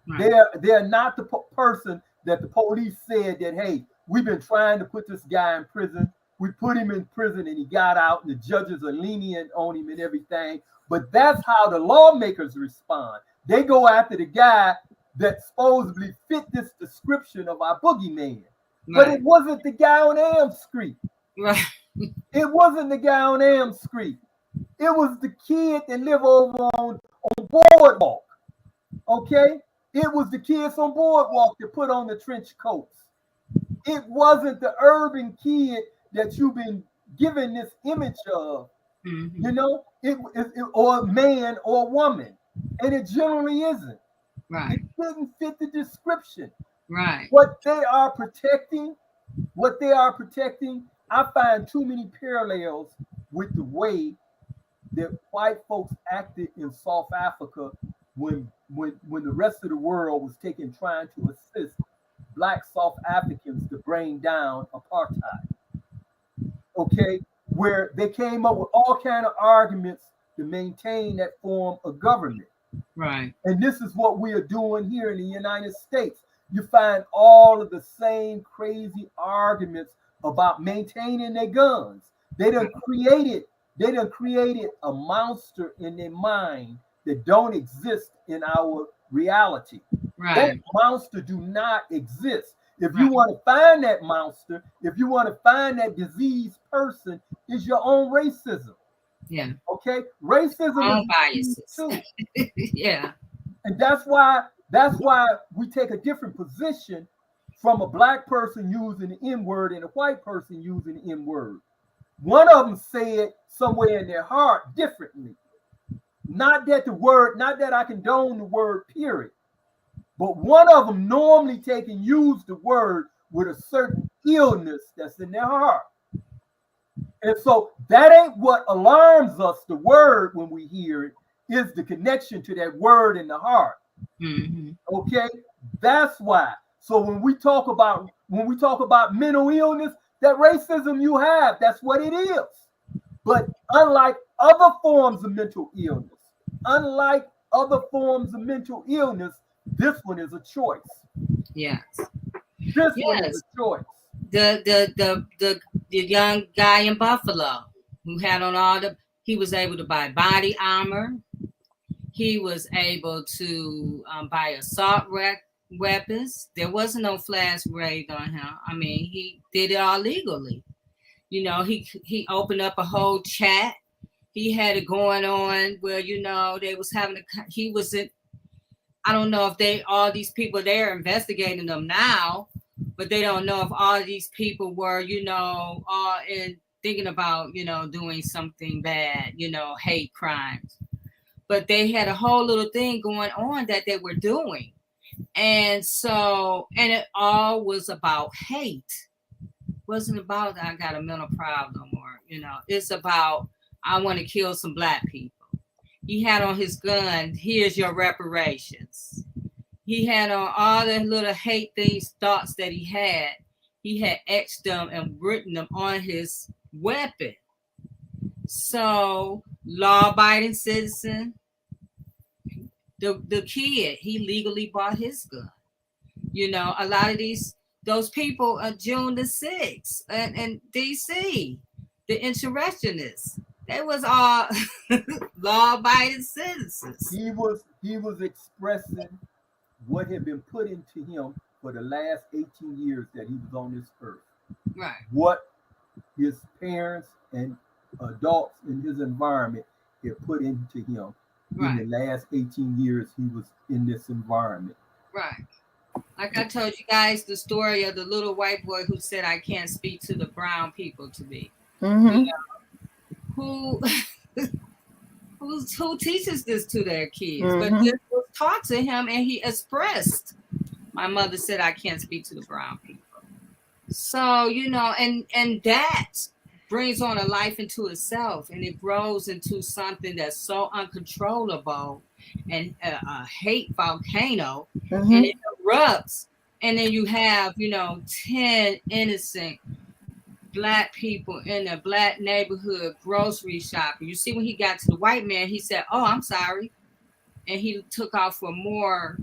Right. They are not the person that the police said that, hey, we've been trying to put this guy in prison. We put him in prison and he got out, and the judges are lenient on him and everything. But that's how the lawmakers respond. They go after the guy that supposedly fit this description of our boogeyman. Right. But it wasn't the guy on Elm Street. Right. It wasn't the guy on Elm Street. It was the kid that lived over on Boardwalk. Okay? It was the kids on Boardwalk that put on the trench coats. It wasn't the urban kid that you've been given this image of. Mm-hmm. Or a man or a woman. And it generally isn't. Right. It didn't fit the description. Right. What they are protecting, I find too many parallels with the way that white folks acted in South Africa when the rest of the world was trying to assist Black South Africans to bring down apartheid. Okay, where they came up with all kind of arguments to maintain that form of government. Right. And this is what we are doing here in the United States. You find all of the same crazy arguments about maintaining their guns. They done created a monster in their mind that don't exist in our reality. Right. That monster do not exist. If you want to find that monster, if you want to find that diseased person, is your own racism. Yeah. Okay? Racism Own is biases. too. Yeah. And that's why we take a different position from a black person using the N-word and a white person using the N-word. One of them said somewhere in their heart differently. Not that I condone the word, period. But one of them normally take and use the word with a certain illness that's in their heart. And so that ain't what alarms us, the word, when we hear it, is the connection to that word in the heart. Mm-hmm. Okay? That's why. So when we talk about mental illness, that racism you have, that's what it is. But unlike other forms of mental illness, this one is a choice. Yes. This one is a choice. The young guy in Buffalo who had on he was able to buy body armor. He was able to buy assault weapons. There wasn't no flash raid on him. I mean, he did it all legally. You know, he opened up a whole chat. He had it going on where, you know, they was having I don't know if all these people, they're investigating them now, but they don't know if all these people were, you know, thinking about, you know, doing something bad, you know, hate crimes. But they had a whole little thing going on that they were doing. And it all was about hate. It wasn't about I got a mental problem or, you know, it's about I want to kill some black people. He had on his gun, here's your reparations. He had on all the little hate thoughts that he had etched them and written them on his weapon. So, law-abiding citizen, the kid, he legally bought his gun. You know, a lot of those people on June the 6th and DC, the insurrectionists, they was all law-abiding citizens. He was expressing what had been put into him for the last 18 years that he was on this earth. Right. What his parents and adults in his environment had put into him in the last 18 years he was in this environment. Right. Like I told you guys the story of the little white boy who said, I can't speak to the brown people to me. Mm-hmm. You know, who teaches this to their kids? Mm-hmm. But this was taught to him and he expressed. My mother said, I can't speak to the brown people. So, you know, and that brings on a life into itself and it grows into something that's so uncontrollable and a hate volcano. Mm-hmm. And it erupts. And then you have, you know, 10 innocent black people in a black neighborhood grocery shopping. You see, when he got to the white man, he said, oh, I'm sorry. And he took off for more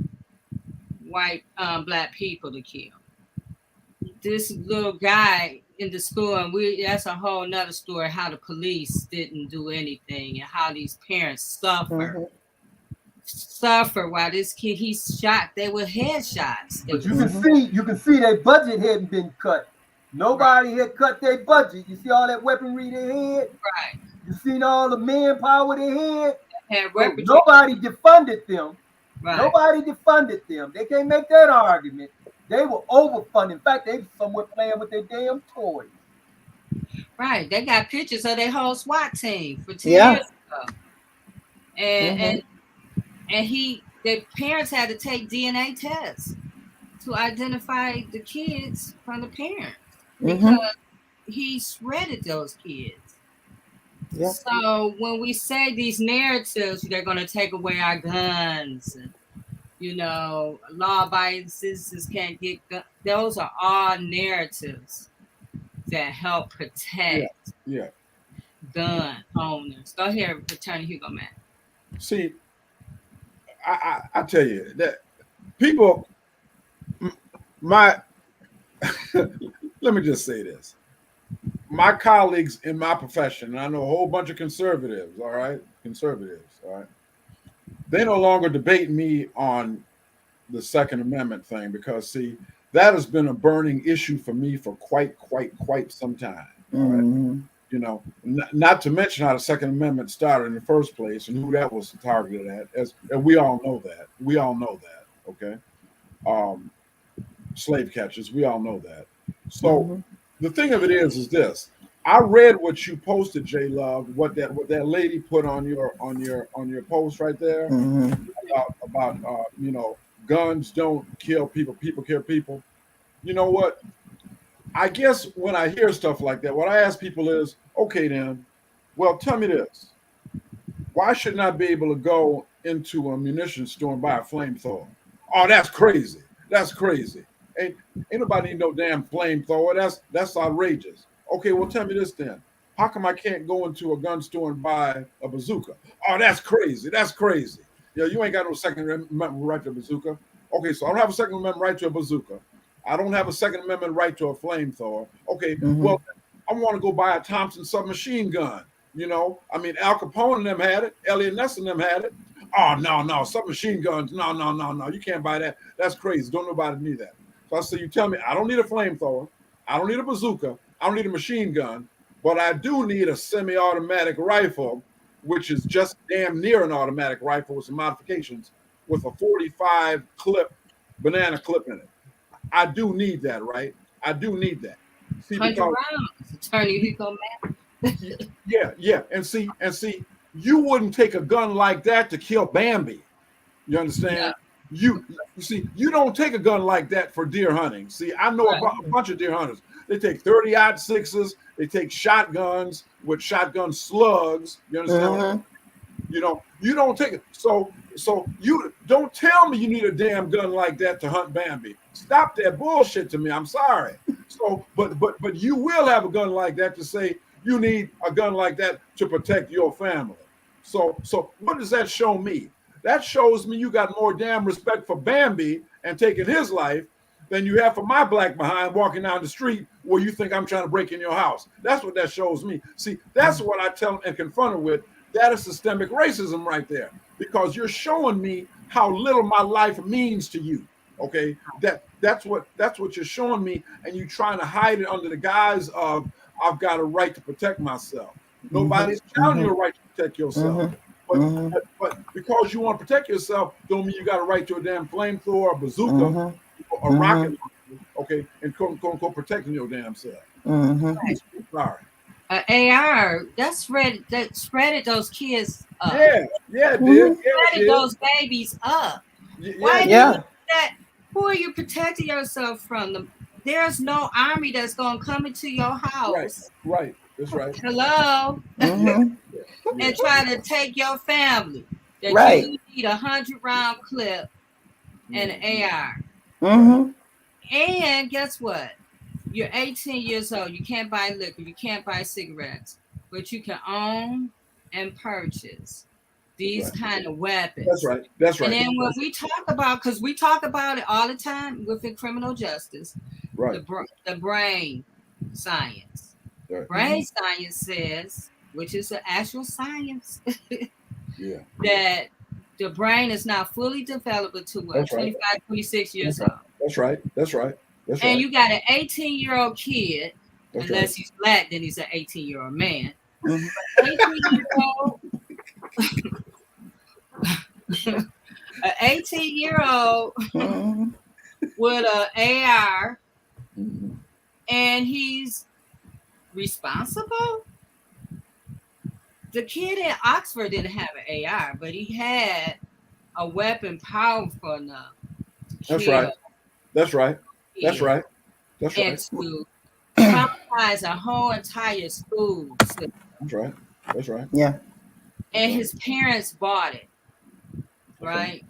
white black people to kill. This little guy in the school, and that's a whole nother story, how the police didn't do anything and how these parents suffer while this kid, he's shot. They were headshots. But you can see their budget hadn't been cut. Nobody had cut their budget. You see all that weaponry they had? Right. You seen all the manpower they had? Weaponry. Nobody defunded them. Right. Nobody defunded them. They can't make that argument. They were overfunded. In fact, they were somewhat playing with their damn toys. Right. They got pictures of their whole SWAT team for 10 years ago. And the parents had to take DNA tests to identify the kids from the parents because he shredded those kids. Yeah. So when we say these narratives, they're going to take away our guns, and, you know, law-abiding citizens can't get guns. Those are all narratives that help protect gun owners. Go ahead, Attorney Hugo Mack. See, I tell you that people, my, let me just say this. My colleagues in my profession, and I know a whole bunch of conservatives, all right? Conservatives, all right? They no longer debate me on the Second Amendment thing because, see, that has been a burning issue for me for quite some time. All right? Mm-hmm. You know, not to mention how the Second Amendment started in the first place and who that was targeted at. And we all know that. We all know that. Okay, slave catchers. We all know that. So the thing of it is this. I read what you posted, J Love. What that lady put on your post right there about you know, guns don't kill people. People kill people. You know what? I guess when I hear stuff like that, what I ask people is, okay, then, well, tell me this. Why shouldn't I be able to go into a munitions store and buy a flamethrower? Oh, that's crazy. That's crazy. Ain't nobody need no damn flamethrower. That's outrageous. Okay, well, tell me this then. How come I can't go into a gun store and buy a bazooka? Oh, that's crazy. That's crazy. Yeah, you ain't got no Second Amendment right to a bazooka. Okay, so I don't have a Second Amendment right to a bazooka. I don't have a Second Amendment right to a flamethrower. Okay, well, I want to go buy a Thompson submachine gun. You know, I mean, Al Capone and them had it. Elliot Ness and them had it. Oh, no, submachine guns. No. You can't buy that. That's crazy. Don't nobody need that. So I say, you tell me, I don't need a flamethrower. I don't need a bazooka. I don't need a machine gun. But I do need a semi-automatic rifle, which is just damn near an automatic rifle with some modifications with a 45 clip, banana clip in it. I do need that, right? I do need that. See, 100 rounds, Attorney Hugo Mack. Yeah. And see, you wouldn't take a gun like that to kill Bambi. You understand? Yeah. You see, you don't take a gun like that for deer hunting. See, I know a bunch of deer hunters. They take 30-06s. They take shotguns with shotgun slugs. You understand? You know, you don't take it. So you don't tell me you need a damn gun like that to hunt Bambi. Stop that bullshit to me. I'm sorry. So, but you will have a gun like that to say you need a gun like that to protect your family. So what does that show me? That shows me you got more damn respect for Bambi and taking his life than you have for my black behind walking down the street where you think I'm trying to break in your house. That's what that shows me. See, that's what I tell and confront her with. That is systemic racism right there, because you're showing me how little my life means to you. Okay, that's what you're showing me, and you're trying to hide it under the guise of I've got a right to protect myself. Nobody's telling you a right to protect yourself, but because you want to protect yourself, don't mean you got a right to a damn flamethrower, a bazooka, a rocket, okay, and go protecting your damn self. Sorry. AR that spreaded those kids up. Yeah, dude. Spreaded those babies up. Why do you do that? Who are you protecting yourself from? There's no army that's gonna come into your house. Right. That's right. Hello. And try to take your family. That you need 100-round clip and an AR. And guess what? You're 18 years old. You can't buy liquor. You can't buy cigarettes. But you can own and purchase these kind of weapons. That's right. And then when we talk about, because we talk about it all the time within criminal justice, the brain science. Brain science says, which is an actual science, that the brain is not fully developed until 25, 26 years old. That's right. And you got an 18-year-old kid, unless he's black, then he's an 18-year-old man. 18-year-old with an AR, and he's responsible. The kid in Oxford didn't have an AR, but he had a weapon powerful enough. That's right. And to traumatize a whole entire school system. That's right. Yeah. And his parents bought it. Right?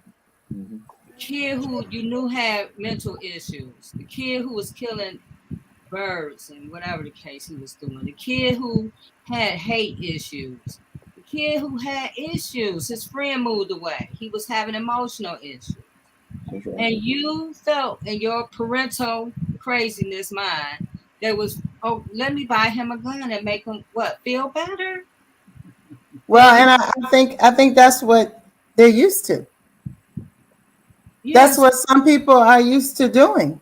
The kid who you knew had mental issues. The kid who was killing birds and whatever the case he was doing. The kid who had hate issues. The kid who had issues. His friend moved away. He was having emotional issues. That's right. And you felt in your parental craziness mind that was, oh, let me buy him a gun and make him what, feel better? Well, and I think that's what they're used to. Yes. That's what some people are used to doing.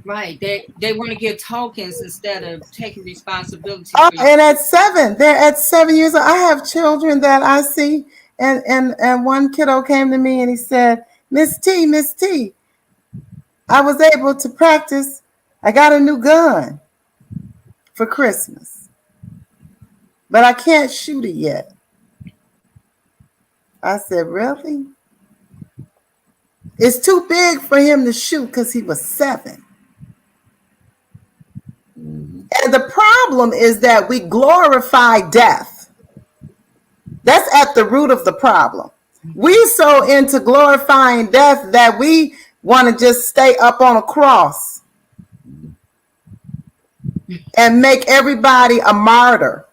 Right. They want to give tokens instead of taking responsibility. Oh, and they're at 7 years old. I have children that I see, and one kiddo came to me and he said, Miss T, I was able to practice. I got a new gun for Christmas, but I can't shoot it yet. I said, really? It's too big for him to shoot because he was 7. Mm-hmm. And the problem is that we glorify death. That's at the root of the problem. We're so into glorifying death that we want to just stay up on a cross and make everybody a martyr.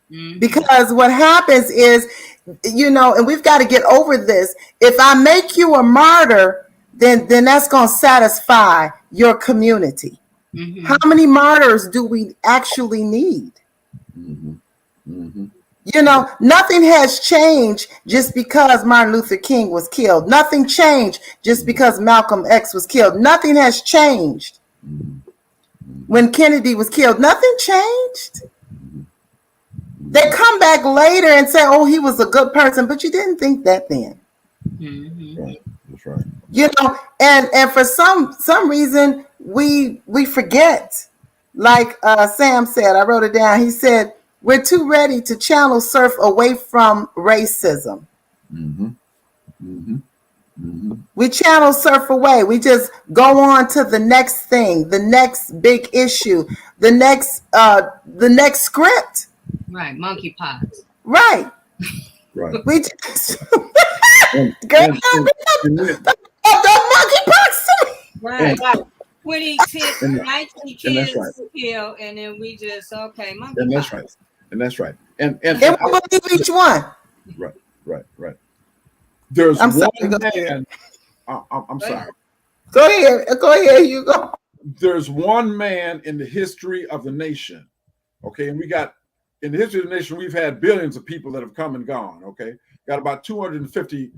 Mm-hmm. Because what happens is, and we've got to get over this. If I make you a martyr, then that's going to satisfy your community. Mm-hmm. How many martyrs do we actually need? Mm-hmm. Mm-hmm. Nothing has changed just because Martin Luther King was killed. Nothing changed just because Malcolm X was killed. Nothing has changed when Kennedy was killed. Nothing changed. They come back later and say, oh, he was a good person, but you didn't think that then. Mm-hmm. Right. That's right. And for some reason we forget. Like Sam said, I wrote it down. He said, we're too ready to channel surf away from racism. Mm-hmm. Mm-hmm. Mm-hmm. We channel surf away. We just go on to the next thing, the next big issue, the next script. Right, monkeypox. Right. Right. We just And the monkeypox. Right. And- 20, 10, 19 kids that's right. killed, and then we just, okay, monkeypox. And that's right. And that's right. And And we believe each one. Right. There's I'm sorry, one go man. I'm sorry. Go ahead, you go. There's one man in the history of the nation. Okay, and in the history of the nation, we've had billions of people that have come and gone. Okay, got about 250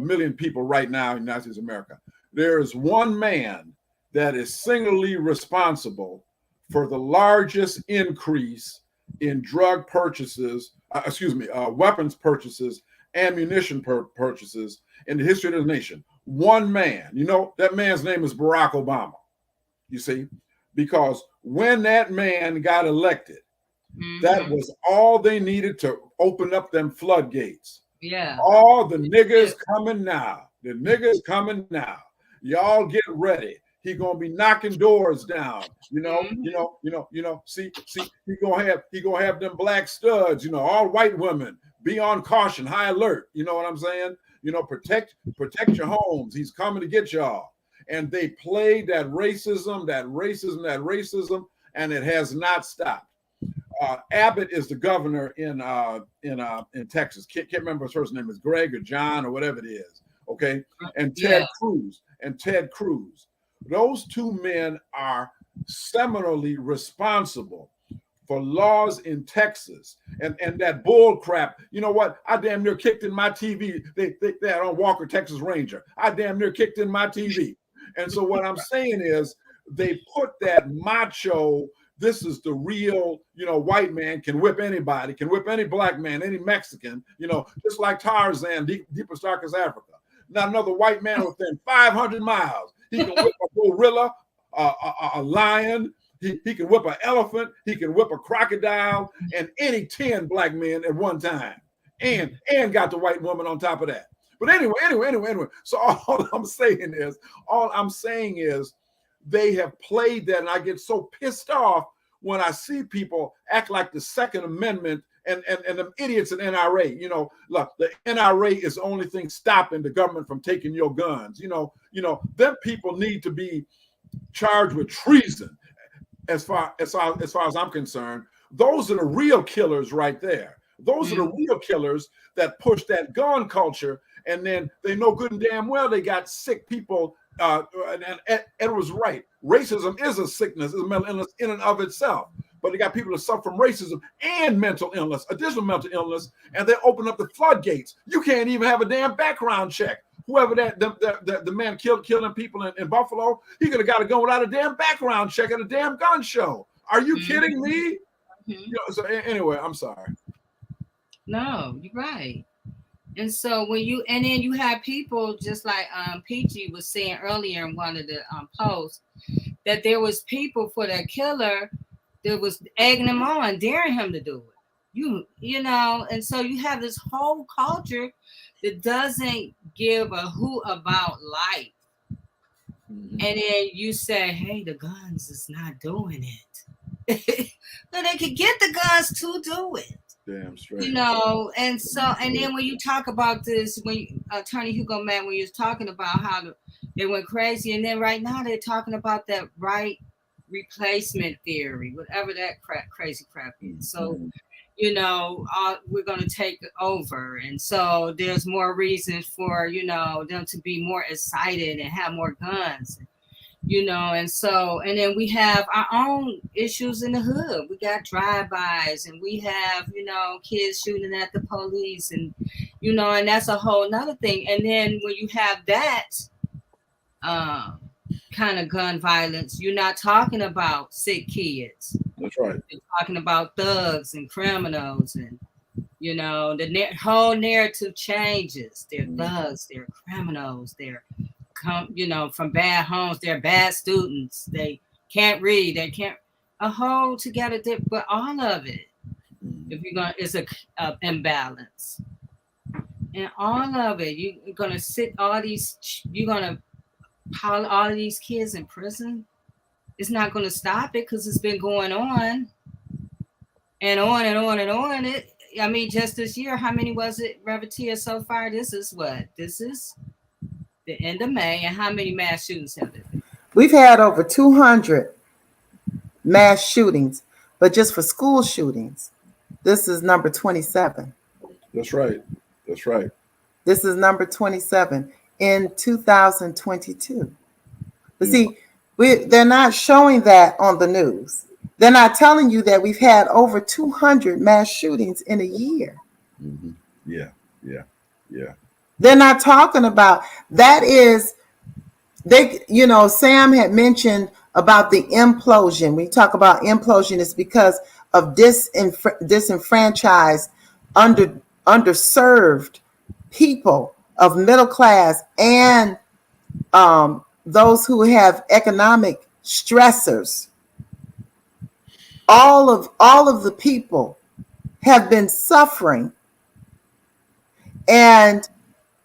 million people right now in the United States of America. There is one man that is singularly responsible for the largest increase in drug purchases, weapons purchases, ammunition purchases in the history of the nation. One man, that man's name is Barack Obama. You see, because when that man got elected, that was all they needed to open up them floodgates. Yeah. All the niggas coming now. The niggas coming now. Y'all get ready. He gonna be knocking doors down. See, he gonna have them black studs. All white women. Be on caution, high alert. You know what I'm saying? Protect your homes. He's coming to get y'all. And they played that racism, and it has not stopped. Abbott is the governor in Texas. Can't remember his first name is Greg or John or whatever it is. Okay, and Ted Cruz. Those two men are seminally responsible for laws in Texas and that bull crap. You know what? I damn near kicked in my TV. They had on Walker Texas Ranger. I damn near kicked in my TV. And so what I'm saying is they put that macho, this is the real, white man can whip anybody, can whip any black man, any Mexican, just like Tarzan, deepest, darkest Africa. Not another white man within 500 miles. He can whip a gorilla, a lion. He can whip an elephant. He can whip a crocodile and any 10 black men at one time. And got the white woman on top of that. But anyway. So all I'm saying is they have played that, and I get so pissed off when I see people act like the Second Amendment and them idiots in NRA. Look, the NRA is the only thing stopping the government from taking your guns. Them people need to be charged with treason. as far as I'm concerned, those are the real killers right there. Those are the real killers that push that gun culture, and then they know good and damn well they got sick people. And Ed was right. Racism is a sickness, is a mental illness in and of itself. But they got people that suffer from racism and mental illness, additional mental illness, and they open up the floodgates. You can't even have a damn background check. Whoever the man killing people in Buffalo, he could have got a gun without a damn background check at a damn gun show. Are you kidding me? You know, so anyway, I'm sorry. No, you're right. And so then you have people just like Peachy was saying earlier in one of the posts, that there was people for that killer that was egging him on, daring him to do it. You know, and so you have this whole culture that doesn't give a hoot about life. And then you say, hey, the guns is not doing it. But they could get the guns to do it. Damn straight. You know, and so, and then when you talk about this, when Attorney Hugo Mann, when you're talking about how they went crazy, and then right now they're talking about that right replacement theory, whatever that crazy crap is. So, you know, we're going to take over. And so there's more reasons for, you know, them to be more excited and have more guns, you know. And so, and then we have our own issues in the hood. We got drive-bys, and we have, you know, kids shooting at the police, and, you know, and that's a whole nother thing. And then when you have that kind of gun violence, you're not talking about sick kids. That's right. You're talking about thugs and criminals, and, you know, the whole narrative changes. They're thugs, they're criminals, they're you know, from bad homes, they're bad students, they can't read, they can't, a whole together, but all of it, if you're gonna, is a imbalance, and all of it, you're gonna sit all these, you're gonna pile all of these kids in prison. It's not gonna stop it, because it's been going on and on and on and on. It, I mean, just this year, how many was it, Revertia, so far? This is the end of May, and how many mass shootings have there been? We've had over 200 mass shootings, but just for school shootings, this is number 27. That's right. That's right. This is number 27 in 2022. But see, they're not showing that on the news. They're not telling you that we've had over 200 mass shootings in a year. Yeah. They're not talking about that. Is they, you know, Sam had mentioned about the implosion. We talk about implosion, it's because of disenfranchised, underserved people of middle class, and those who have economic stressors. All of the people have been suffering. And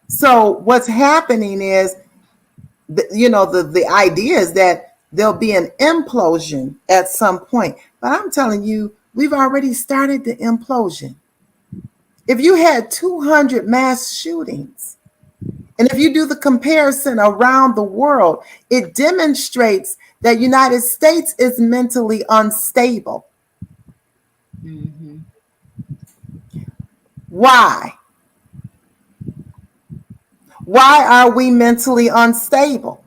so what's happening is, you know, the idea is that there'll be an implosion at some point. But I'm telling you, we've already started the implosion. If you had 200 mass shootings, and if you do the comparison around the world, it demonstrates that United States is mentally unstable. Why? Why are we mentally unstable?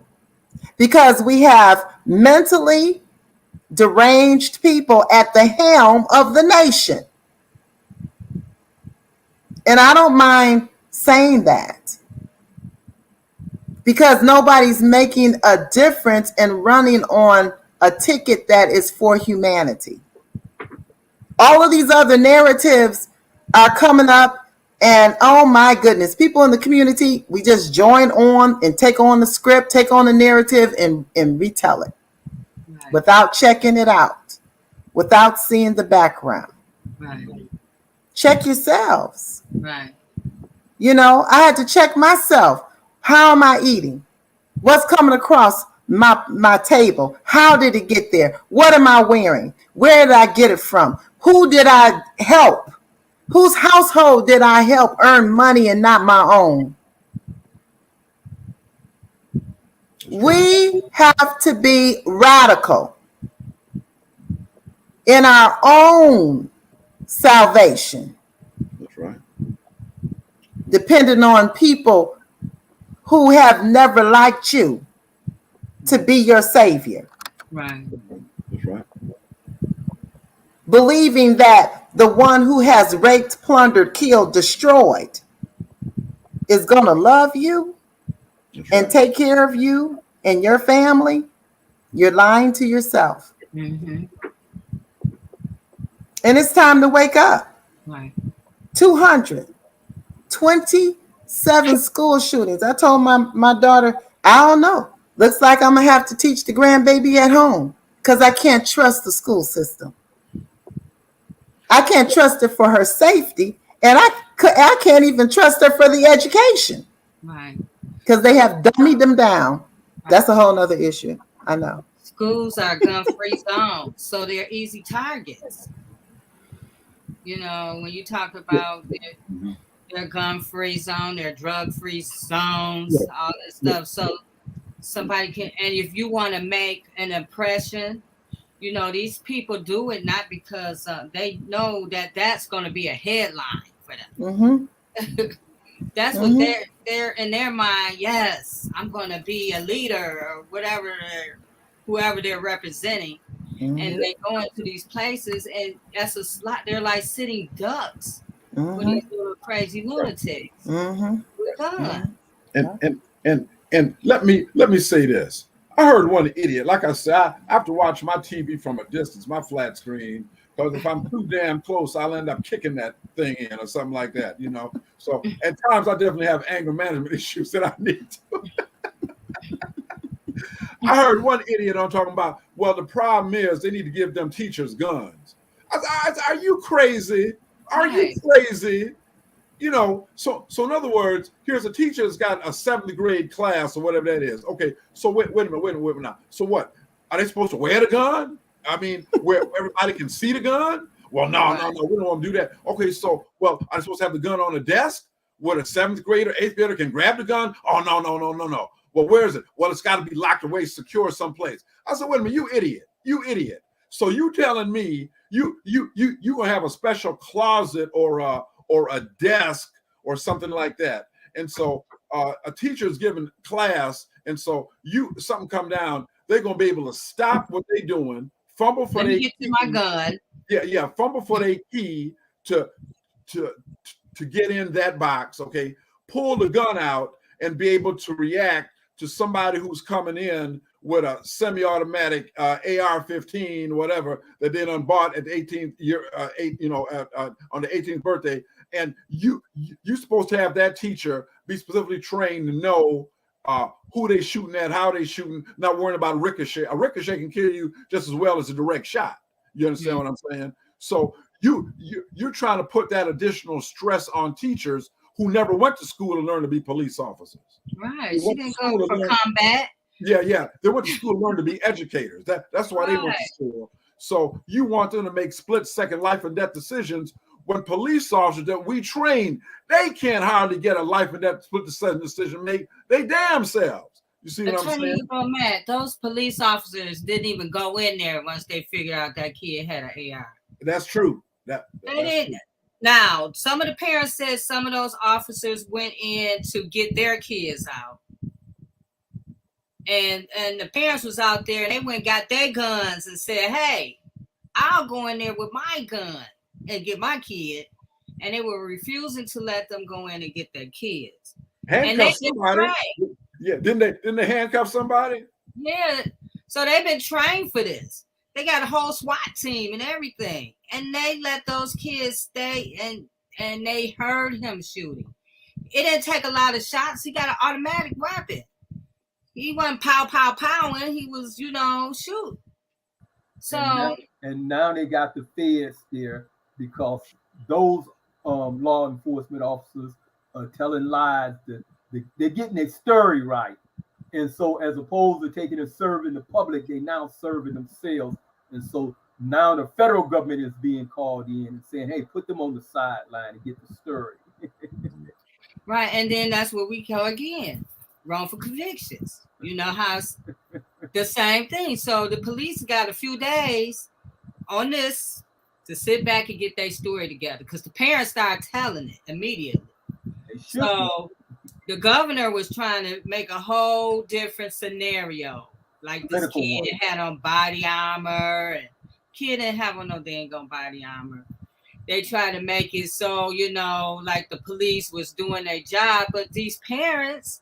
Because we have mentally deranged people at the helm of the nation. And I don't mind saying that, because nobody's making a difference and running on a ticket that is for humanity. All of these other narratives are coming up, and oh my goodness, people in the community, we just join on and take on the script, take on the narrative, and retell it, right, without checking it out, without seeing the background. Right. Check yourselves. Right. You know, I had to check myself. How am I eating? What's coming across my table? How did it get there? What am I wearing? Where did I get it from? Who did I help? Whose household did I help earn money and not my own? We have to be radical. in our own salvation, That's right. depending on people who have never liked you to be your savior. Right. That's right. Believing that the one who has raped, plundered, killed, destroyed is going to love you That's and right. take care of you and your family, you're lying to yourself. Mm-hmm. And it's time to wake up. Right. 227 school shootings. I told my daughter, I don't know. Looks like I'm going to have to teach the grandbaby at home because I can't trust the school system. I can't trust her for her safety, and I can't even trust her for the education. Right. Because they have dummied them down. That's a whole nother issue. I know. Schools are gun-free zones, so they're easy targets. You know, when you talk about their gun-free zone, their drug-free zones, all this stuff. So somebody can, and if you want to make an impression, you know, these people do it not because they know that that's going to be a headline for them. Mm-hmm. That's what they're in their mind. Yes, I'm going to be a leader or whatever, whoever they're representing. Mm-hmm. And they go into these places, and that's a slot. They're like sitting ducks with these little crazy lunatics. Mm-hmm. With guns. And let me say this. I heard one idiot. Like I said, I have to watch my TV from a distance, my flat screen, because if I'm too damn close, I'll end up kicking that thing in or something like that, you know. So at times I definitely have anger management issues that I need to. I heard one idiot on talking about, well, the problem is they need to give them teachers guns. I are you crazy? Are you crazy? You know, so in other words, here's a teacher that's got a 7th grade class or whatever that is. Okay, so wait a minute now. So what? Are they supposed to wear the gun? I mean, where everybody can see the gun? Well, no, we don't want to do that. Okay, so, well, are they supposed to have the gun on the desk where a 7th grader, 8th grader can grab the gun? Oh, no. Well, where is it? Well, it's got to be locked away, secure someplace. I said, wait a minute, you idiot. So you telling me you gonna have a special closet or a desk or something like that. And so a teacher is giving class, and so something come down, they're gonna be able to stop what they're doing, fumble for their key. Get to my gun. Yeah, fumble for their key to get in that box, okay, pull the gun out and be able to react to somebody who's coming in with a semi-automatic AR-15, whatever, that they done bought at the 18th year, on the 18th birthday. And you're supposed to have that teacher be specifically trained to know who they shooting at, how they shooting, not worrying about a ricochet. A ricochet can kill you just as well as a direct shot. You understand what I'm saying? So you're trying to put that additional stress on teachers who never went to school to learn to be police officers. Right. She didn't go for combat. Yeah. They went to school to learn to be educators. That's why they went to school. So you want them to make split-second life and death decisions when police officers that we train, they can't hardly get a life and death split-second decision make they damn selves. You see what I'm saying? Matt, those police officers didn't even go in there once they figured out that kid had an AR. That's true. They didn't. Now, some of the parents said some of those officers went in to get their kids out. And the parents was out there and they went and got their guns and said, hey, I'll go in there with my gun and get my kid. And they were refusing to let them go in and get their kids. Handcuff somebody. Yeah, didn't they handcuff somebody? Yeah. So they've been trained for this. They got a whole SWAT team and everything. And they let those kids stay and they heard him shooting. It didn't take a lot of shots. He got an automatic weapon. He wasn't pow, he was, shoot. So and now they got the feds there because those law enforcement officers are telling lies that they're getting their story right. And so as opposed to taking and serving the public, they now serving themselves. And so now the federal government is being called in and saying, hey, put them on the sideline and get the story. Right. And then that's where we go again. Wrongful convictions. You know how it's the same thing. So the police got a few days on this to sit back and get their story together, because the parents started telling it immediately. So the governor was trying to make a whole different scenario. Like this kid had on body armor, and kid didn't have on no dang on body armor. They tried to make it so, you know, like the police was doing their job, but these parents,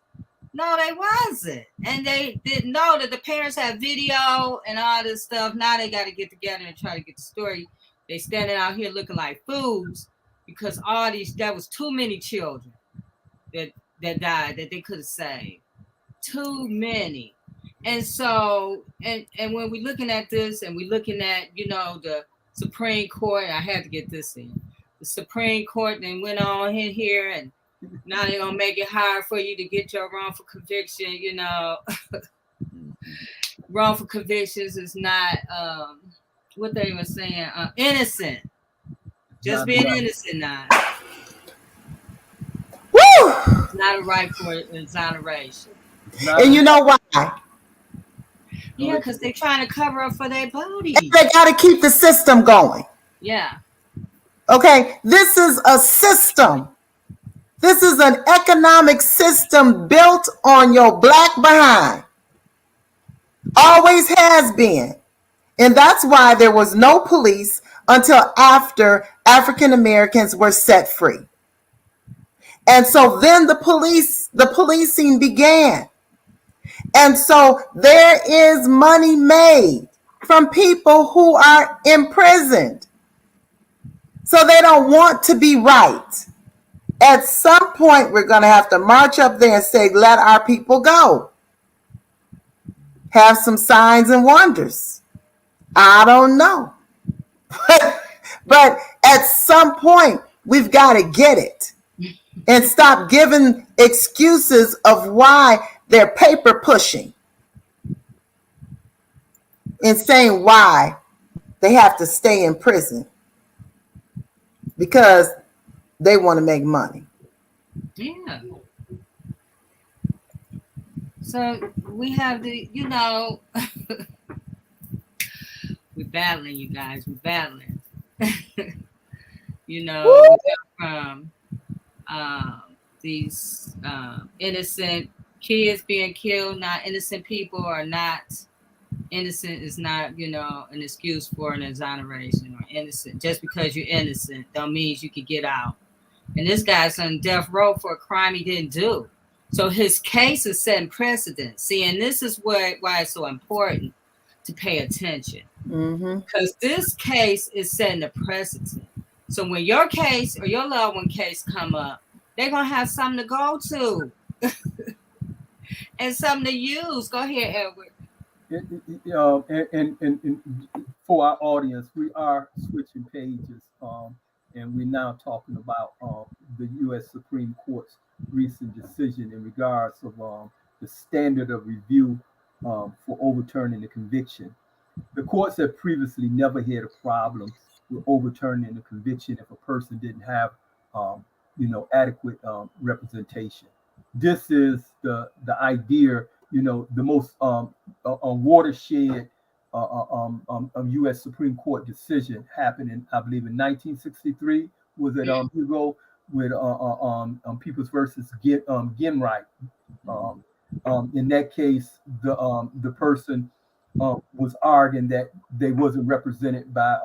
no, they wasn't. And they didn't know that the parents had video and all this stuff. Now they got to get together and try to get the story. They standing out here looking like fools because there was too many children that died that they could have saved. Too many. And so, and when we're looking at this and we're looking at, you know, the Supreme Court, I had to get this in. The Supreme Court then went on in here, and now they're going to make it hard for you to get your wrongful conviction, you know. Wrongful convictions is not, what they were saying, innocent. Just being innocent now. Woo! It's not a right for exoneration. And you know why? Yeah, because they're trying to cover up for their bodies. They got to keep the system going. Yeah. Okay, this is a system. This is an economic system built on your black behind. Always has been. And that's why there was no police until after African Americans were set free. And so then the policing began. And so there is money made from people who are imprisoned. So they don't want to be right. At some point, we're going to have to march up there and say, let our people go. Have some signs and wonders. I don't know. But at some point, we've got to get it and stop giving excuses of why they're paper pushing and saying why they have to stay in prison because they want to make money. Yeah. So we have the, you know, we're battling, you guys. We're battling. You know, from these innocent kids being killed. Not innocent people are not innocent. Is not, you know, an excuse for an exoneration or innocent. Just because you're innocent don't mean you can get out. And this guy's on death row for a crime he didn't do. So his case is setting precedent. See, and this is why it's so important to pay attention. Because this case is setting a precedent. So when your case or your loved one case come up, they're going to have something to go to and something to use. Go ahead, Edward. And for our audience, we are switching pages, and we're now talking about the U.S. Supreme Court's recent decision in regards of the standard of review for overturning the conviction. The courts have previously never had a problem with overturning a conviction if a person didn't have, adequate representation. This is the idea, the most watershed U.S. Supreme Court decision happened in, I believe, in 1963. Was it Hugo with Peoples versus Ginwright? In that case, the person was arguing that they wasn't represented by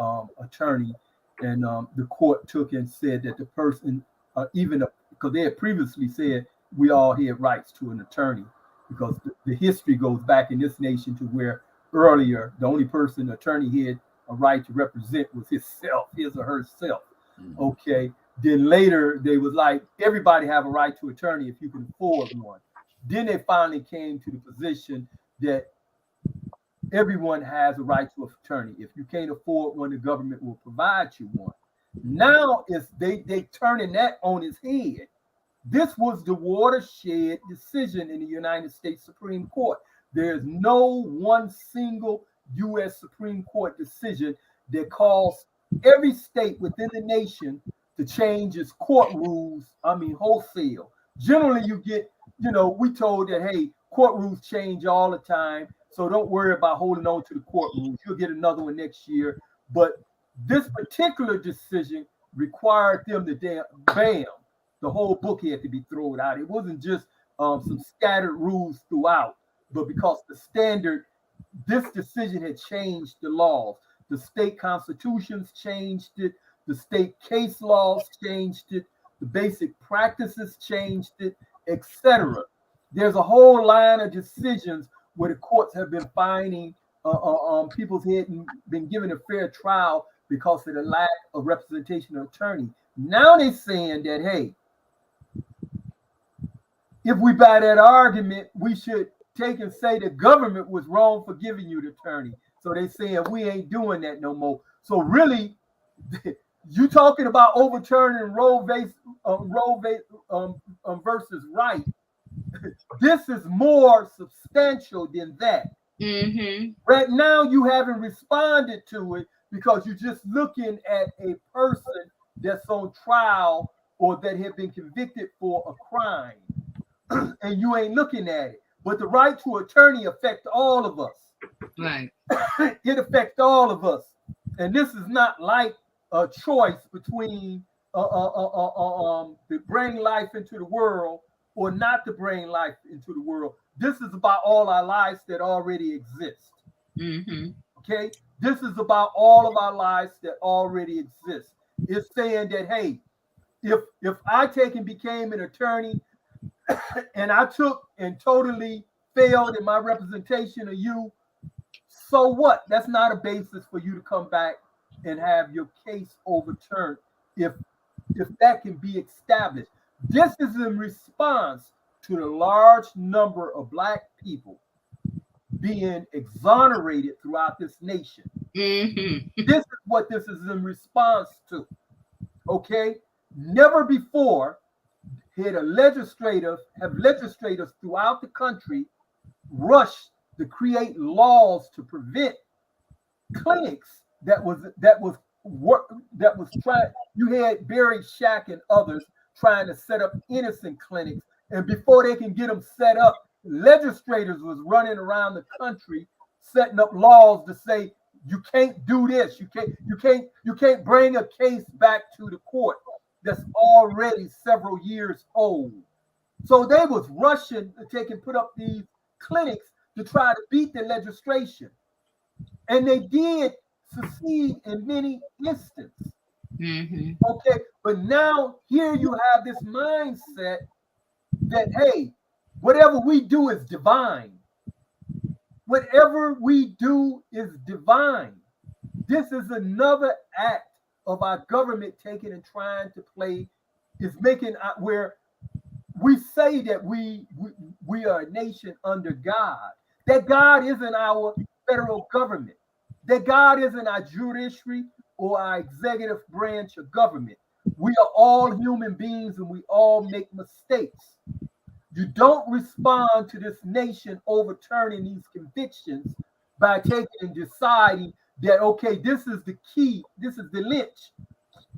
attorney, and the court took and said that the person, because they had previously said we all had rights to an attorney, because the history goes back in this nation to where earlier the only person the attorney had a right to represent was his or herself. Okay. Then later they was like, everybody have a right to attorney if you can afford one. Then they finally came to the position that everyone has a right to an attorney. If you can't afford one, the government will provide you one. Now it's they turning that on its head. This was the watershed decision in the United States Supreme Court. There's no one single U.S. Supreme Court decision that calls every state within the nation to change its court rules. Wholesale. Generally, you get, we told that, hey, court rules change all the time, so don't worry about holding on to the court rules. You'll get another one next year. But this particular decision required them to bam, the whole book had to be thrown out. It wasn't just some scattered rules throughout, but because the standard, this decision had changed the laws. The state constitutions changed it. The state case laws changed it. The basic practices changed it, etc. There's a whole line of decisions where the courts have been finding people's head and been given a fair trial because of the lack of representation of attorney. Now they're saying that, hey, if we buy that argument, we should take and say the government was wrong for giving you the attorney. So they saying we ain't doing that no more. So really, you talking about overturning Roe versus Wright. This is more substantial than that. Right now, you haven't responded to it because you're just looking at a person that's on trial or that had been convicted for a crime, and you ain't looking at it. But the right to attorney affects all of us. Right. It affects all of us, and this is not like a choice between to bring life into the world or not to bring life into the world. This is about all our lives that already exist. Okay, this is about all of our lives that already exist. It's saying that, hey, if I take and became an attorney and I took and totally failed in my representation of you, so what? That's not a basis for you to come back and have your case overturned if that can be established. This is in response to the large number of Black people being exonerated throughout this nation. This is what this is in response to. Okay? Never before had legislators throughout the country rushed to create laws to prevent clinics that was trying. You had Barry Shack and others trying to set up innocent clinics, and before they can get them set up, legislators was running around the country setting up laws to say you can't do this, you can't bring a case back to the court that's already several years old. So they was rushing to take and put up these clinics to try to beat the legislation, and they did succeed in many instances. Okay, but now here you have this mindset that, hey, whatever we do is divine. Whatever we do is divine. This is another act of our government taking and trying to play, is making where we say that we are a nation under God. That God isn't our federal government. That God isn't our judiciary or our executive branch of government. We are all human beings and we all make mistakes. You don't respond to this nation overturning these convictions by taking and deciding that, okay, this is the key, this is the lynch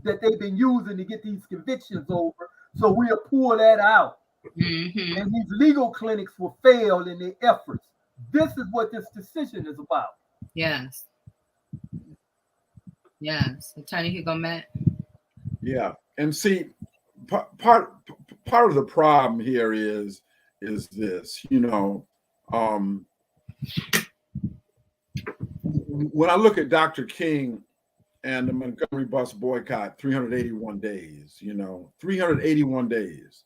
that they've been using to get these convictions over. So we'll pull that out. And these legal clinics will fail in their efforts. This is what this decision is about. Yes. Yes. Attorney Hugo Matt. Yeah. And see, part of the problem here is this, when I look at Dr. King and the Montgomery bus boycott, 381 days, 381 days,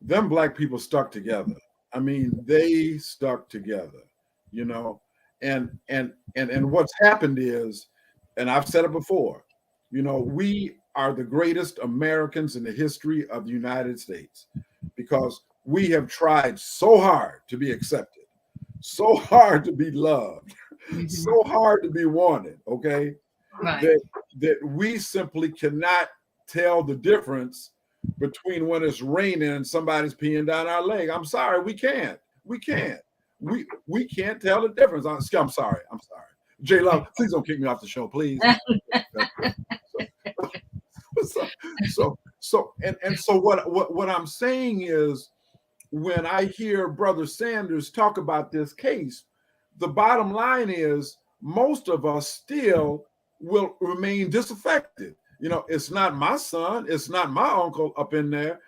them Black people stuck together. I mean, they stuck together, and what's happened is, and I've said it before, we are the greatest Americans in the history of the United States because we have tried so hard to be accepted, so hard to be loved, so hard to be wanted, okay? Right. That we simply cannot tell the difference between when it's raining and somebody's peeing down our leg. I'm sorry, we can't. We can't tell the difference. I'm sorry. J Love, please don't kick me off the show, please. So what I'm saying is, when I hear Brother Sanders talk about this case, the bottom line is most of us still will remain disaffected. It's not my son, it's not my uncle up in there.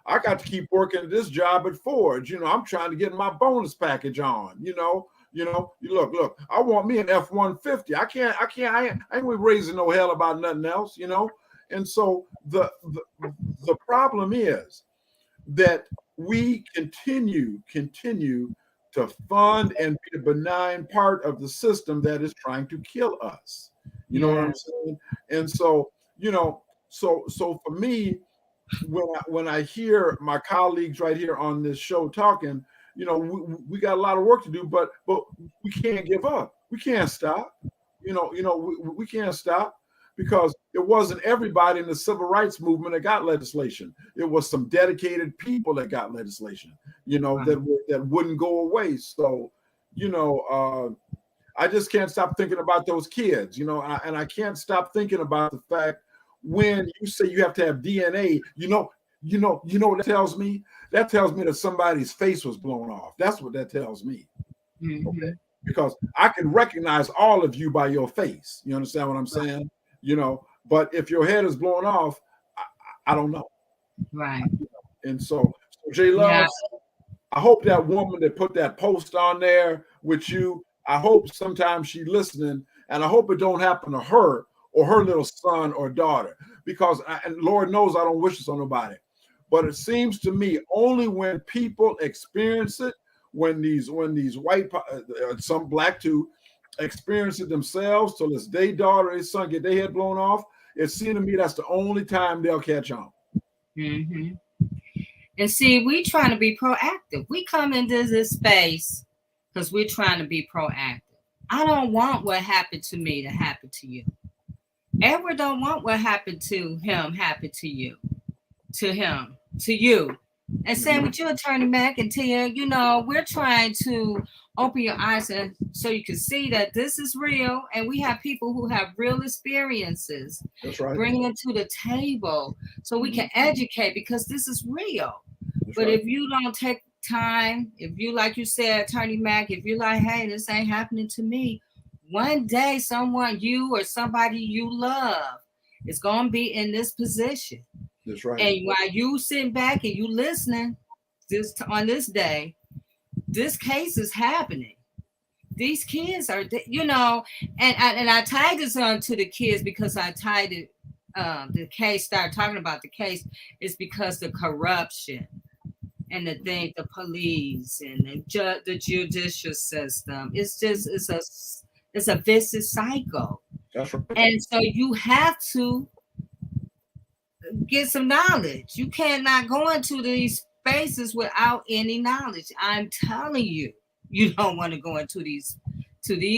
I got to keep working at this job at Ford. I'm trying to get my bonus package on. Look, I want me an F-150. I ain't raising no hell about nothing else. And so the problem is that we continue to fund and be a benign part of the system that is trying to kill us. You know what I'm saying? And so, so for me, when I hear my colleagues right here on this show talking, we got a lot of work to do, but we can't give up. We can't stop. We can't stop, because it wasn't everybody in the civil rights movement that got legislation. It was some dedicated people that got legislation, that wouldn't go away. So, I just can't stop thinking about those kids, and I can't stop thinking about the fact when you say you have to have DNA, what that tells me? That tells me that somebody's face was blown off. That's what that tells me. Mm-hmm. Okay. Because I can recognize all of you by your face. You understand what I'm saying? But if your head is blown off, I don't know. Right. And so J Love, I hope that woman that put that post on there with you, I hope sometimes she's listening, and I hope it don't happen to her or her little son or daughter, because and Lord knows I don't wish this on nobody, but it seems to me only when people experience it, when these white, some black too, experience it themselves, till it's their daughter or their son get their head blown off, it seems to me that's the only time they'll catch on. Mm-hmm. And see, we trying to be proactive. We come into this space because we're trying to be proactive. I don't want what happened to me to happen to you. Edward don't want what happened to him happen to you, to him, to you. And same with you, Attorney Mack and Tia. We're trying to open your eyes so you can see that this is real, and we have people who have real experiences. That's right. Bringing it to the table so we can educate, because this is real. That's but right. If you don't take time, if you, like you said, Attorney Mack, if you're like, hey, this ain't happening to me, one day someone, you or somebody you love, is going to be in this position. That's right. And while you sitting back and you listening on this day, this case is happening. These kids are, and I tied this on to the kids because I tied it, the case, started talking about the case, is because the corruption and the police and the judicial system, it's a vicious cycle. That's right. And so you have to get some knowledge. You cannot go into these spaces without any knowledge. I'm telling you, you don't want to go into these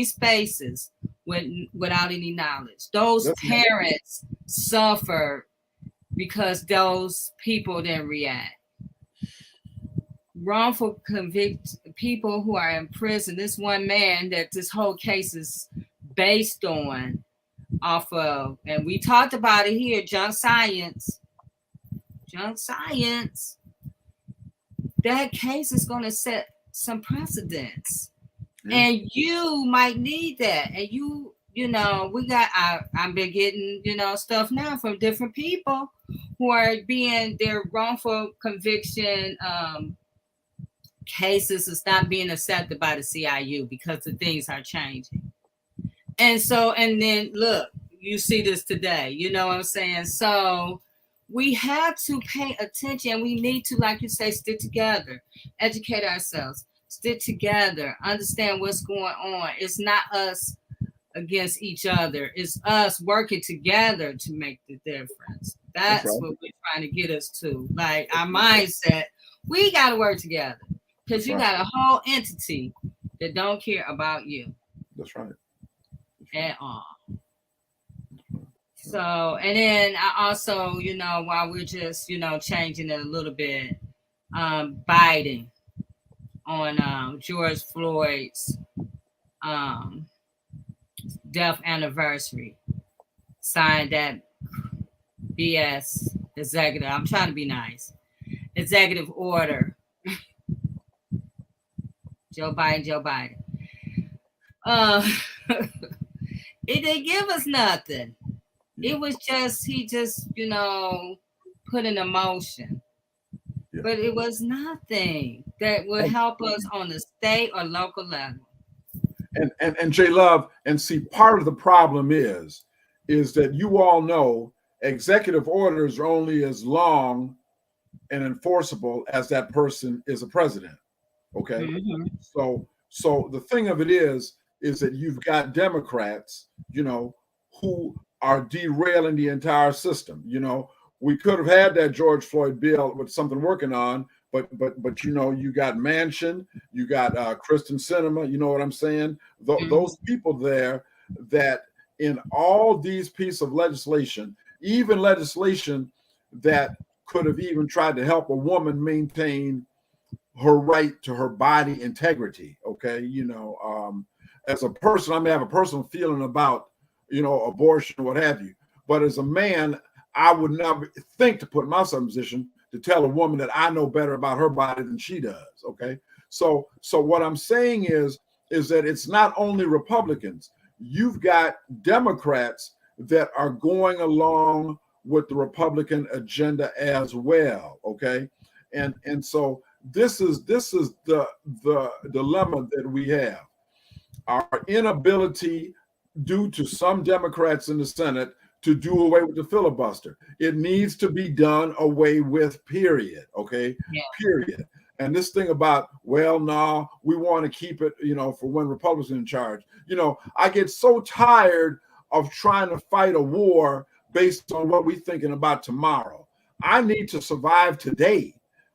spaces without any knowledge. Those parents suffer because those people didn't react. Wrongful convict people who are in prison. This one man that this whole case is based on, off of, and we talked about it here, junk science. That case is going to set some precedents. Yeah. And you might need that. And I've been getting, stuff now from different people who are their wrongful conviction cases is not being accepted by the CIU because the things are changing. And then look, you see this today, you know what I'm saying? So we have to pay attention. We need to, like you say, stick together, educate ourselves, stick together, understand what's going on. It's not us against each other. It's us working together to make the difference. That's right. What we're trying to get us to. Like our mindset, we got to work together because you got a whole entity that don't care about you. That's right. At all. So, and then I also, while we're just, changing it a little bit, Biden on George Floyd's death anniversary signed that BS executive, I'm trying to be nice, executive order. Joe Biden. It didn't give us nothing. It was just he just put in emotion. Yeah. But it was nothing that would help us on the state or local level. And J Love, and see, part of the problem is that you all know executive orders are only as long and enforceable as that person is a president. Okay. Mm-hmm. So the thing of it is that you've got Democrats, who are derailing the entire system. We could have had that George Floyd bill with something working on, but you got Manchin, you got Kristen Sinema, you know what I'm saying? Those people there that in all these pieces of legislation, even legislation that could have even tried to help a woman maintain her right to her body integrity. Okay. As a person, I may have a personal feeling about, abortion, what have you. But as a man, I would never think to put myself in a position to tell a woman that I know better about her body than she does. Okay. So what I'm saying is that it's not only Republicans. You've got Democrats that are going along with the Republican agenda as well. Okay. And so this is the dilemma that we have. Our inability, due to some Democrats in the Senate, to do away with the filibuster. It needs to be done away with, period. Okay, yeah. Period. And this thing about, well, no, we want to keep it, for when Republicans are in charge. I get so tired of trying to fight a war based on what we're thinking about tomorrow. I need to survive today.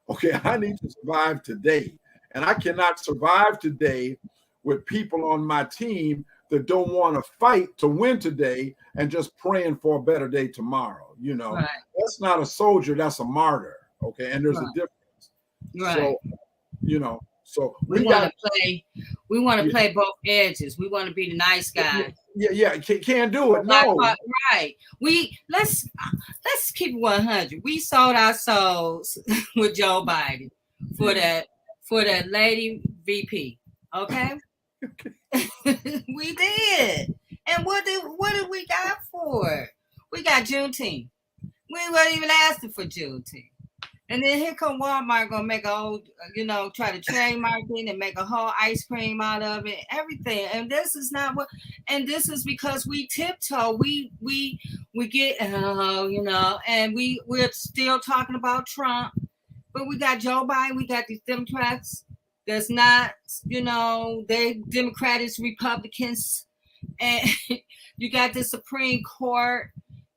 Okay, I need to survive today. And I cannot survive today with people on my team that don't want to fight to win today and just praying for a better day tomorrow. Right. That's not a soldier, that's a martyr. Okay, and there's a difference. Right. So we want to play both edges. We want to be the nice guy. Yeah, can't do it. No. Right. Let's keep it 100. We sold our souls with Joe Biden for that lady VP. Okay. We did. And what did we got for it? We got Juneteenth. We weren't even asking for Juneteenth. And then here come Walmart gonna make try to trademark it and make a whole ice cream out of it, everything. And this is not what. And this is because we tiptoe. We get and we're still talking about Trump, but we got Joe Biden. We got these Democrats. That's not, they Democrats, Republicans, and you got the Supreme Court,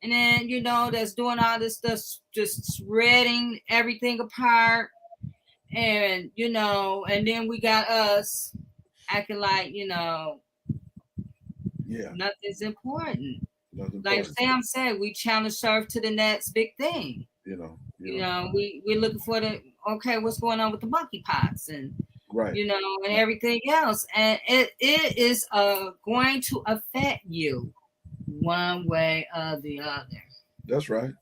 and then that's doing all this stuff, just shredding everything apart, and and then we got us acting like nothing's important. Like Sam said, we challenge surf to the next big thing. We're looking for what's going on with the monkeypox and. Right. And everything else. And it is going to affect you one way or the other. That's right.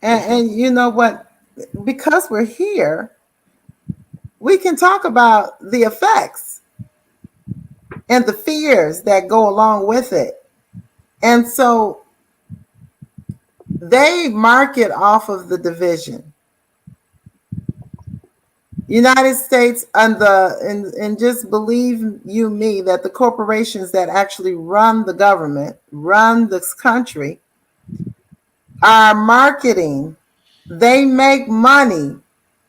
And you know what? Because we're here, we can talk about the effects and the fears that go along with it. And so they market off of the division. United States and just believe you me that the corporations that actually run the government, run this country, are marketing. They make money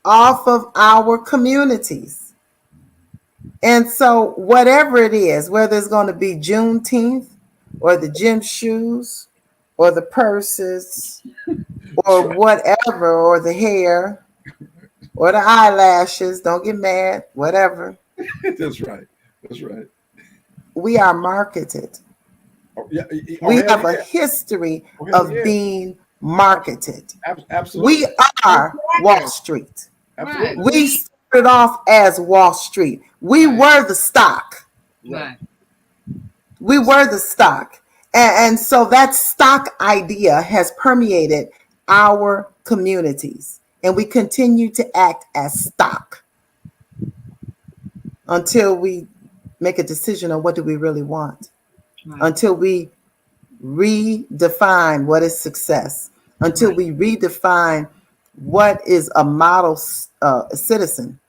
off of our communities. And so whatever it is, whether it's going to be Juneteenth or the gym shoes or the purses or whatever, or the hair, or the eyelashes, don't get mad, whatever. That's right. We are marketed. We have a history of being marketed. Absolutely. We are Wall Street. Absolutely. We started off as Wall Street. We were the stock. Right. We were the stock. And so that stock idea has permeated our communities. And we continue to act as stock until we make a decision on what do we really want. until we redefine what is success, until we redefine what is a model citizen.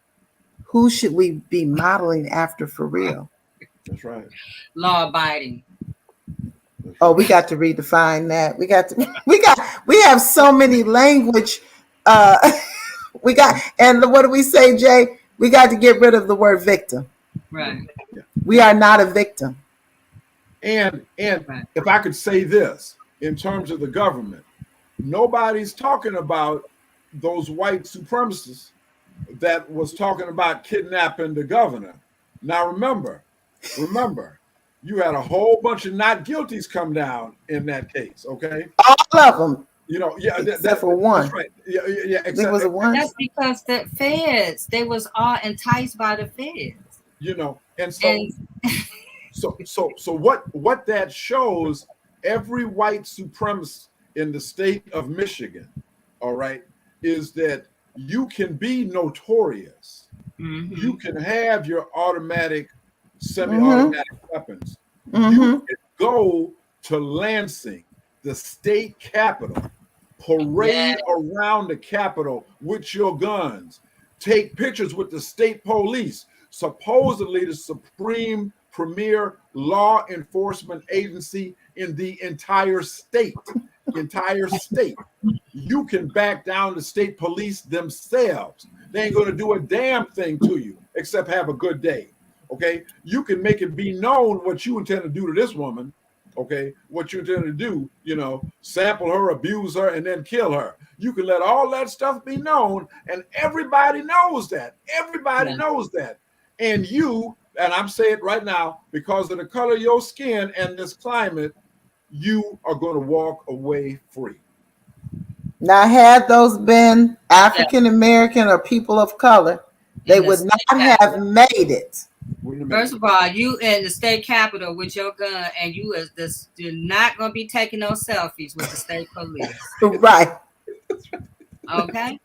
Who should we be modeling after for real? That's right. Law abiding. Oh, we got to redefine that. We have so many language. And what do we say, Jay? We got to get rid of the word victim. Right. We are not a victim. And if I could say this in terms of the government, nobody's talking about those white supremacists that was talking about kidnapping the governor. Now remember, you had a whole bunch of not guilties come down in that case. Okay, all of them. You know, yeah, except for one. That's right. Yeah. There was a one. That's because the feds, they was all enticed by the feds. You know, and so what that shows, every white supremacist in the state of Michigan, all right, is that you can be notorious. Mm-hmm. You can have your automatic, semi-automatic weapons. Mm-hmm. You can go to Lansing, the state capitol, parade around the capitol with your guns, take pictures with the state police, supposedly the supreme premier law enforcement agency in the entire state. You can back down the state police themselves. They ain't going to do a damn thing to you except have a good day. Okay, you can make it be known what you intend to do to this woman. Okay, what you intend to do, you know, sample her, abuse her, and then kill her. You can let all that stuff be known, and everybody knows that. Everybody knows that. And you, and I'm saying it right now, because of the color of your skin and this climate, you are going to walk away free. Now, had those been African American or people of color, they would not have made it. First of all, you in the state capitol with your gun, and you're not going to be taking no selfies with the state police. Right. Okay?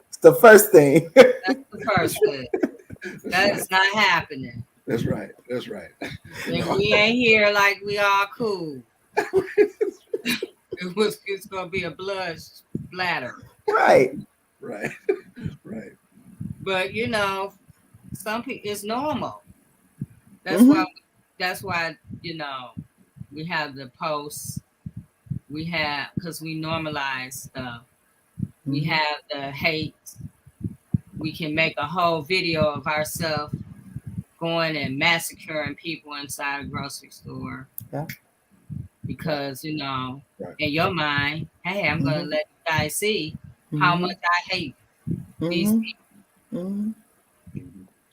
It's the first thing. That's the first thing. That is not happening. That's right. And we ain't here like we all cool. It's going to be a blood splatter. Right. But, you know, some people, it's normal. That's why, you know, we have the posts. We have, because we normalize stuff. We have the hate. We can make a whole video of ourselves going and massacring people inside a grocery store. Yeah. Because, you know, in your mind, hey, I'm going to let you guys see how much I hate these people.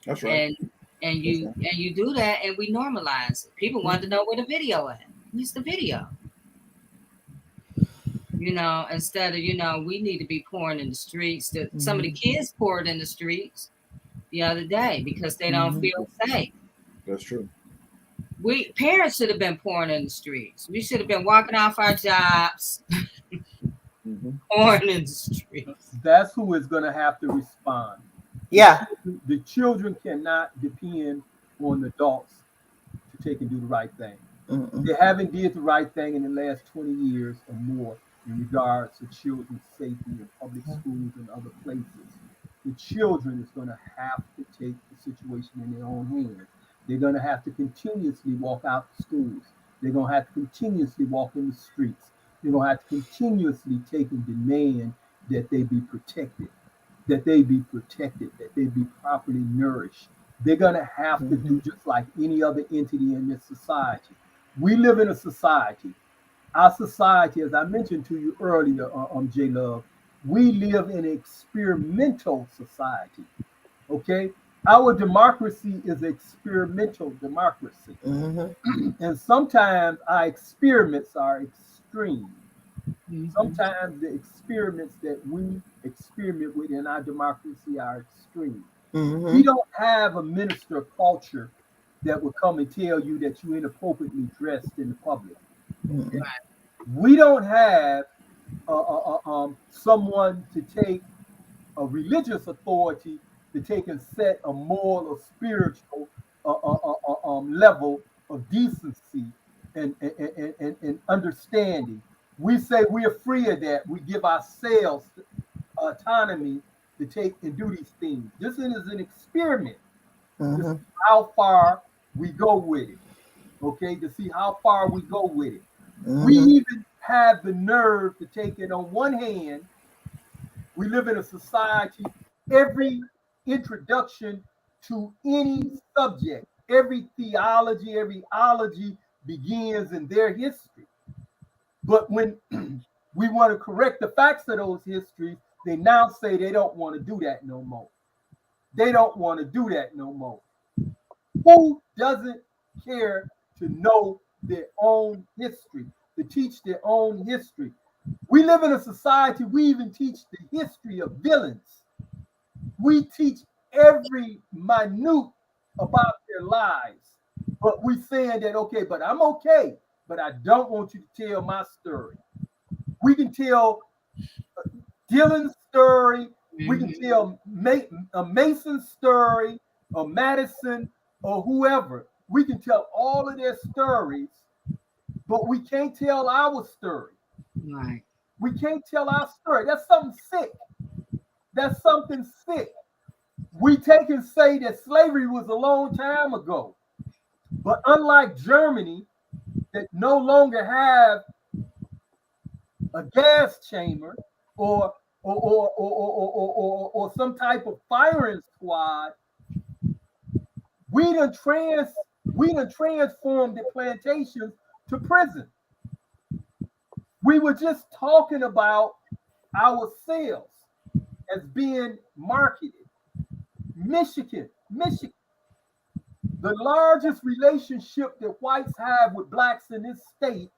That's right. And you do that, and we normalize it. People want to know where the video at. Where's the video? You know, instead of, you know, we need to be pouring in the streets. Some of the kids poured in the streets the other day because they don't feel safe. That's true. Parents should have been pouring in the streets. We should have been walking off our jobs, pouring in the streets. That's who is going to have to respond. Yeah. The children cannot depend on the adults to take and do the right thing. They haven't did the right thing in the last 20 years or more in regards to children's safety in public schools and other places. The children is going to have to take the situation in their own hands. They're going to have to continuously walk out the schools. They're going to have to continuously walk in the streets. They're going to have to continuously take and demand that they be protected, that they be properly nourished. They're going to have to do just like any other entity in this society. We live in a society. Our society, as I mentioned to you earlier, J Love, we live in an experimental society. Okay? Our democracy is experimental democracy. And sometimes our experiments are extreme. Sometimes the experiments that we experiment with in our democracy are extreme. We don't have a minister of culture that would come and tell you that you're inappropriately dressed in the public. We don't have someone to take a religious authority to take and set a moral or spiritual level of decency and understanding. We say we are free of that. We give ourselves autonomy to take and do these things. This is an experiment to see how far we go with it. Okay, to see how far we go with it. We even have the nerve to take it. On one hand, we live in a society, every introduction to any subject, every theology, every ology begins in their history. But when we want to correct the facts of those histories, they now say they don't want to do that no more. They don't want to do that no more. Who doesn't care to know their own history, to teach their own history? We live in a society, we even teach the history of villains. We teach every minute about their lives. But we're saying that, okay, but I'm okay, but I don't want you to tell my story. We can tell Dylan's story, we can tell a Mason's story, or Madison, or whoever. We can tell all of their stories, but we can't tell our story. Right. We can't tell our story. That's something sick. That's something sick. We take and say that slavery was a long time ago. But unlike Germany, that no longer have a gas chamber or some type of firing squad, we done transformed the plantations to prison. We were just talking about ourselves as being marketed. Michigan, the largest relationship that whites have with blacks in this state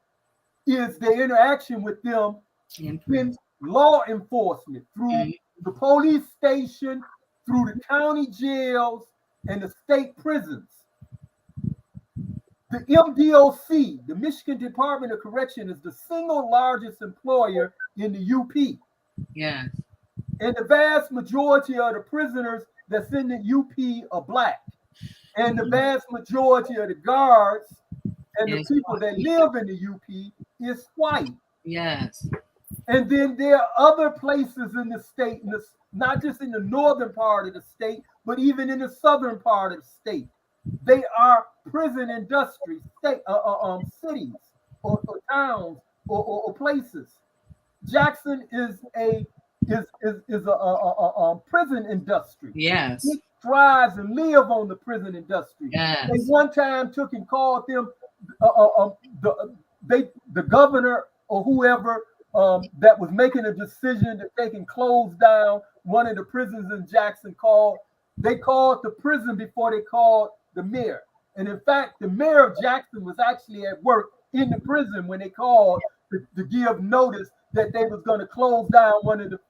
is the interaction with them in law enforcement, through the police station, through the county jails, and the state prisons. The MDOC, the Michigan Department of Correction, is the single largest employer in the UP. Yes. And the vast majority of the prisoners that's in the UP are black. And the vast majority of the guards and the people that live in the UP is white. Yes. And then there are other places in the state, not just in the northern part of the state, but even in the southern part of the state. They are prison industries, cities or towns or places. Jackson is a prison industry. Yes. It thrives and live on the prison industry. Yes. They one time took and called them the governor or whoever that was making a decision that they can close down one of the prisons in Jackson. They called the prison before they called the mayor. And in fact, the mayor of Jackson was actually at work in the prison when they called to give notice that they was going to close down one of the,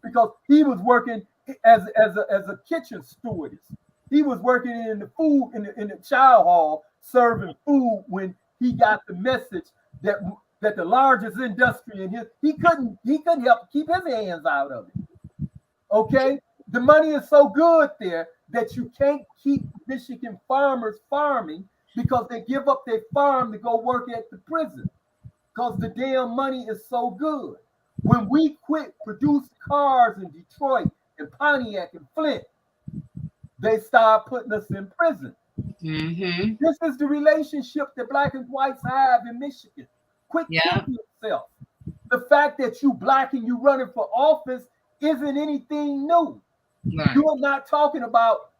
because he was working as a kitchen stewardess. He was working in the food in the child hall serving food when he got the message that the largest industry in he couldn't help keep his hands out of it. Okay, the money is so good there that you can't keep Michigan farmers farming because they give up their farm to go work at the prison because the damn money is so good. When we quit producing cars in Detroit and Pontiac and Flint, they start putting us in prison. This is the relationship that black and whites have in Michigan. Quit killing yourself. The fact that you black and you running for office isn't anything new. Right. You are not talking about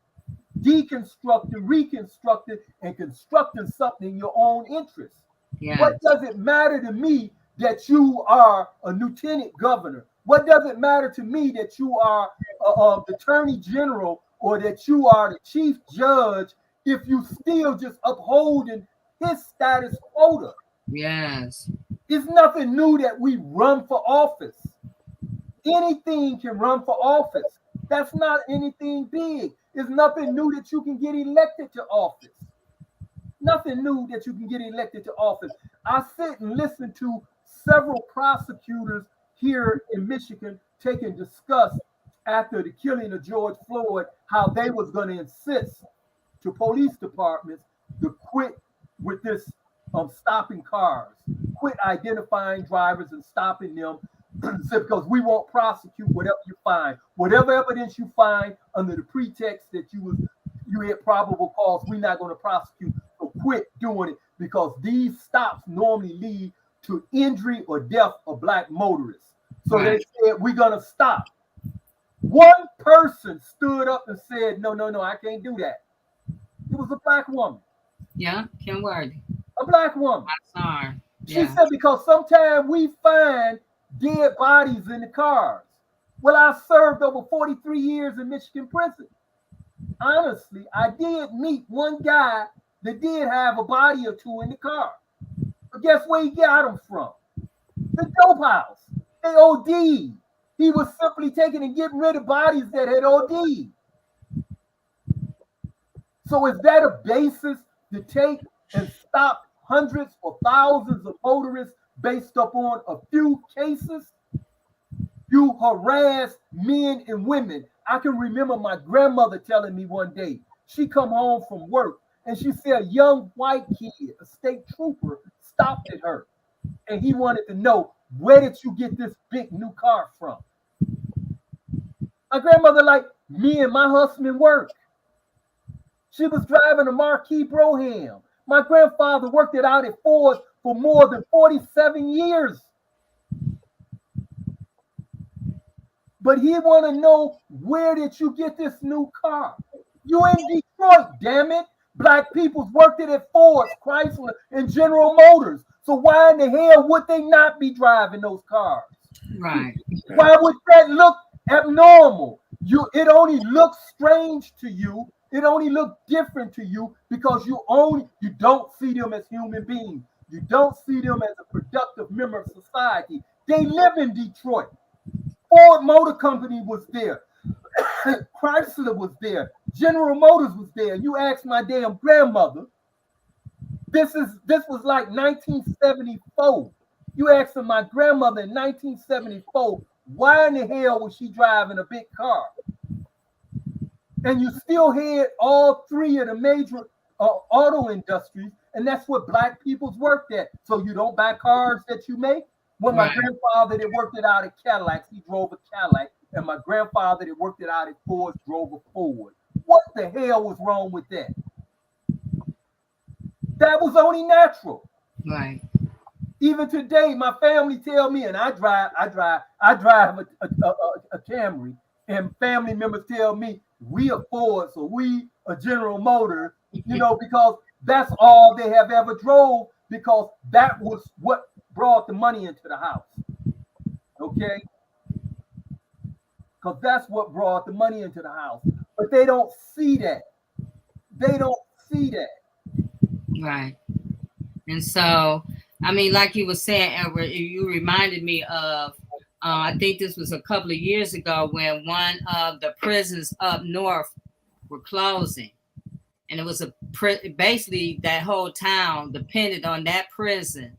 deconstructing, reconstructing, and constructing something in your own interest. Yes. What does it matter to me that you are a lieutenant governor? What does it matter to me that you are the attorney general or that you are the chief judge if you still just upholding his status quota? Yes. It's nothing new that we run for office. Anything can run for office. That's not anything big. It's nothing new that you can get elected to office. Nothing new that you can get elected to office. I sit and listen to several prosecutors here in Michigan take and discuss after the killing of George Floyd how they was going to insist to police departments to quit with this stopping cars. Quit identifying drivers and stopping them because we won't prosecute whatever you find. Whatever evidence you find under the pretext that you had probable cause, we're not going to prosecute. So quit doing it, because these stops normally lead to injury or death of Black motorists. So they said, we're going to stop. One person stood up and said, no, I can't do that. It was a Black woman. Yeah, Kim Worthy. A Black woman. Sorry. She said, because sometimes we find dead bodies in the cars. Well, I served over 43 years in Michigan prison. Honestly, I did meet one guy that did have a body or two in the car. But guess where he got them from? The dope house. They OD'd. He was simply taking and getting rid of bodies that had OD'd. So is that a basis to take and stop hundreds or thousands of motorists based upon a few cases? You harass men and women. I can remember my grandmother telling me one day, she come home from work and she said a young white kid, a state trooper, stopped at her. And he wanted to know, where did you get this big new car from? My grandmother, like, me and my husband work. She was driving a Marquis Broham. My grandfather worked it out at Ford for more than 47 years. But he want to know, where did you get this new car? You in Detroit, damn it. Black people's worked it at Ford, Chrysler, and General Motors. So why in the hell would they not be driving those cars? Right. Why would that look abnormal? It only looks strange to you. It only looks different to you because you don't see them as human beings. You don't see them as a productive member of society. They live in Detroit. Ford Motor Company was there. Chrysler was there. General Motors was there. You ask my damn grandmother. This was like 1974. You asked my grandmother in 1974, why in the hell was she driving a big car? And you still had all three of the major auto industries, and that's what Black people's worked at. So you don't buy cars that you make? When my grandfather that worked it out at Cadillac, he drove a Cadillac, and my grandfather that worked it out at Ford drove a Ford. What the hell was wrong with that? That was only natural. Right. Even today, my family tell me, and I drive a Camry, and family members tell me we are Ford, so we are General Motors, because that's all they have ever drove, because that was what brought the money into the house. Okay? Because that's what brought the money into the house. But they don't see that. They don't see that. Right. And so, I mean, like you were saying, Edward, you reminded me of, I think this was a couple of years ago when one of the prisons up north were closing. And it was basically that whole town depended on that prison.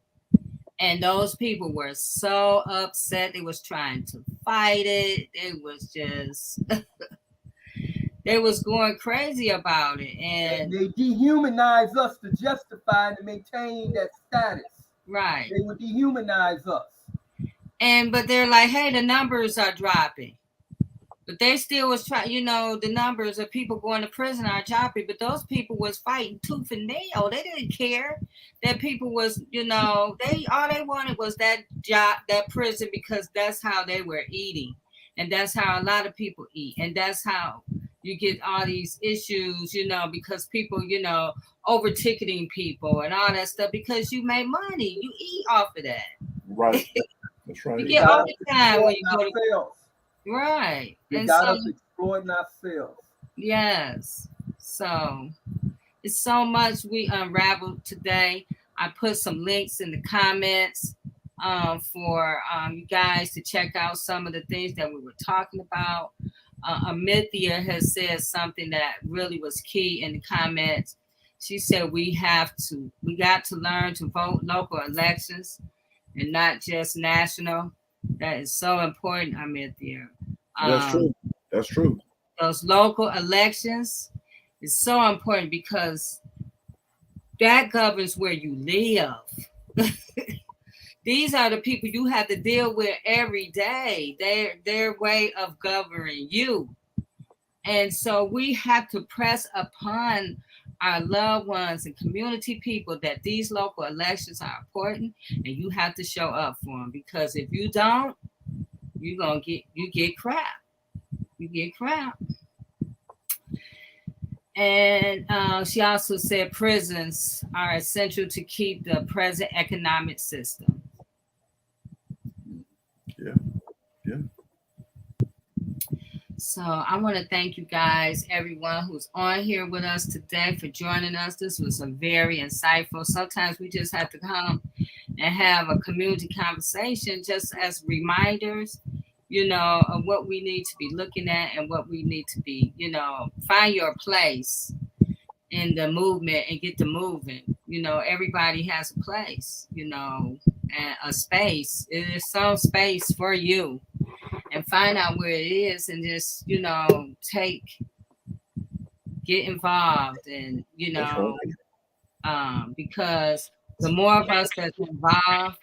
And those people were so upset. They was trying to fight it. It was just, they was going crazy about it. And they dehumanize us to justify and maintain that status. Right. They would dehumanize us. But they're like, hey, the numbers are dropping. But they still was trying, the numbers of people going to prison are dropping. But those people was fighting tooth and nail. They didn't care that people was, all they wanted was that job, that prison, because that's how they were eating. And that's how a lot of people eat. And that's how you get all these issues, because people, over ticketing people and all that stuff, because you make money. You eat off of that. Right. That's right. You get overtime when you go to sales. Right. They and got so, us exploiting ourselves. Yes. So it's so much we unraveled today. I put some links in the comments for you guys to check out some of the things that we were talking about. Amithia has said something that really was key in the comments. She said we got to learn to vote local elections and not just national. That is so important, Amithia. That's true. That's true. Those local elections is so important because that governs where you live. These are the people you have to deal with every day. Their way of governing you. And so we have to press upon our loved ones and community people that these local elections are important, and you have to show up for them, because if you don't, you get crap. You get crap. And she also said prisons are essential to keep the present economic system. Yeah. So I want to thank you guys, everyone who's on here with us today, for joining us. This was a very insightful. Sometimes we just have to come and have a community conversation just as reminders, of what we need to be looking at and what we need to be, find your place in the movement and get to moving. Everybody has a place, and a space. It is some space for you. And find out where it is, and just get involved, and because the more of us that's involved,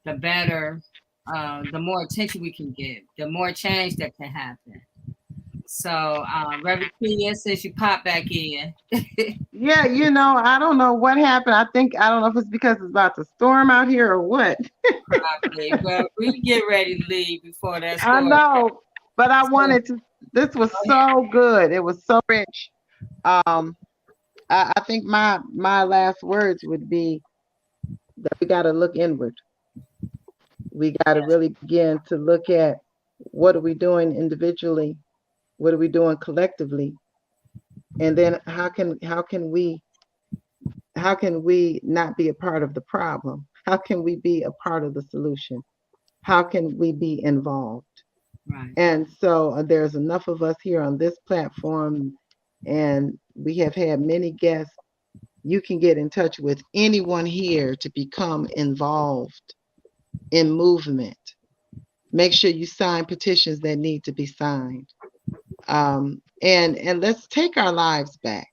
the better, the more attention we can get, the more change that can happen. So, Reverend Tia, since you popped back in. Yeah, I don't know what happened. I don't know if it's because it's about to storm out here or what. Probably, but we get ready to leave before that storm. I know, but I wanted to. This was so good. It was so rich. I think my last words would be that we got to look inward. We got to really begin to look at what are we doing individually, what are we doing collectively, and then how can we not be a part of the problem? How can we be a part of the solution? How can we be involved? Right. And so there's enough of us here on this platform, and we have had many guests. You can get in touch with anyone here to become involved in movement. Make sure you sign petitions that need to be signed. And let's take our lives back.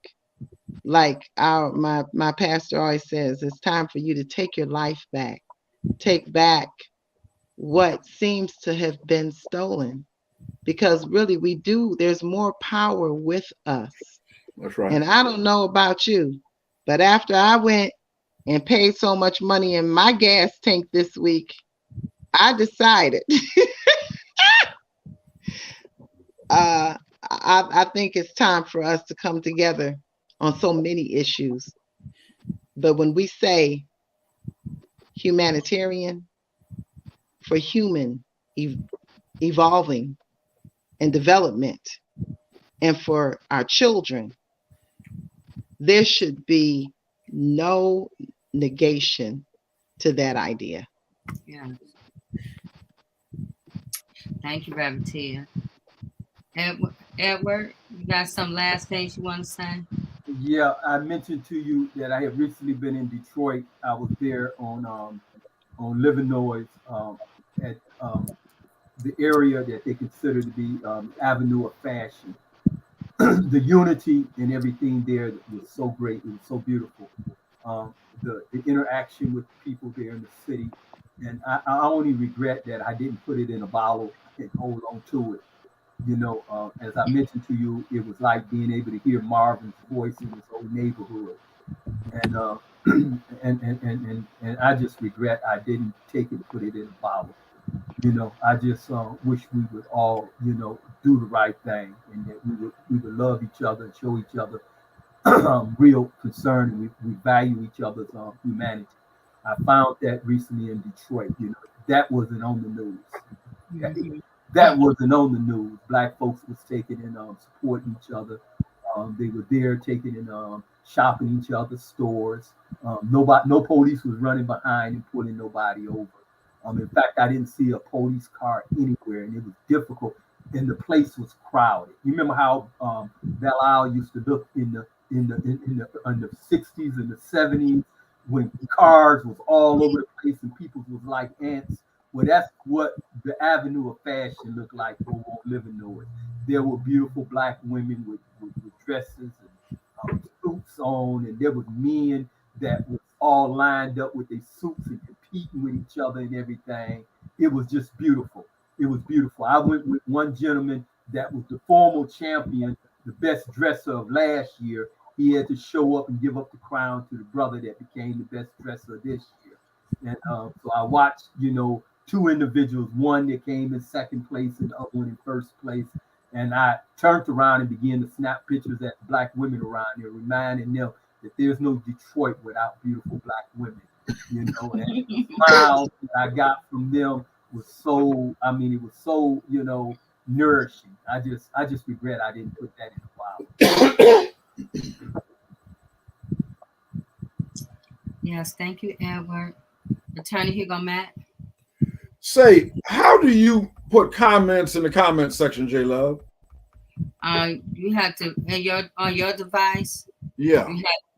Like my pastor always says, it's time for you to take your life back. Take back what seems to have been stolen. Because really there's more power with us. That's right. And I don't know about you, but after I went and paid so much money in my gas tank this week, I decided I think it's time for us to come together on so many issues. But when we say humanitarian, for human evolving and development, and for our children, there should be no negation to that idea. Yeah. Thank you, Reverend Tia. Edward, you got some last things you want to say? Yeah, I mentioned to you that I have recently been in Detroit. I was there on Livernois at the area that they consider to be Avenue of Fashion. The unity and everything there was so great. It was so beautiful. The interaction with people there in the city. And I only regret that I didn't put it in a bottle and hold on to it. As I mentioned to you, it was like being able to hear Marvin's voice in his old neighborhood. And and I just regret I didn't take it and put it in a bottle. I just wish we would all, do the right thing, and that we would love each other and show each other real concern, and we value each other's humanity. I found that recently in Detroit. That wasn't on the news. That wasn't on the news. Black folks was taking and supporting each other. They were there taking and shopping each other's stores. No police was running behind and pulling nobody over. In fact, I didn't see a police car anywhere, and it was difficult. And the place was crowded. You remember how Belle Isle used to look in the 60s and the 70s when cars was all over the place and people was like ants. Well, that's what the Avenue of Fashion looked like over on Livernois. There were beautiful black women with dresses and suits suits on, and there was men that was all lined up with their suits and competing with each other and everything. It was just beautiful. It was beautiful. I went with one gentleman that was the former champion, the best dresser of last year. He had to show up and give up the crown to the brother that became the best dresser this year. And so I watched, two individuals, one that came in second place and the other one in first place. And I turned around and began to snap pictures at Black women around there, reminding them that there's no Detroit without beautiful Black women, and the smile that I got from them was so, it was so, nourishing. I just regret I didn't put that in the file. Yes, thank you, Edward. Attorney Hugo Mack. Say, how do you put comments in the comment section, J Love? You have to on your device. Yeah.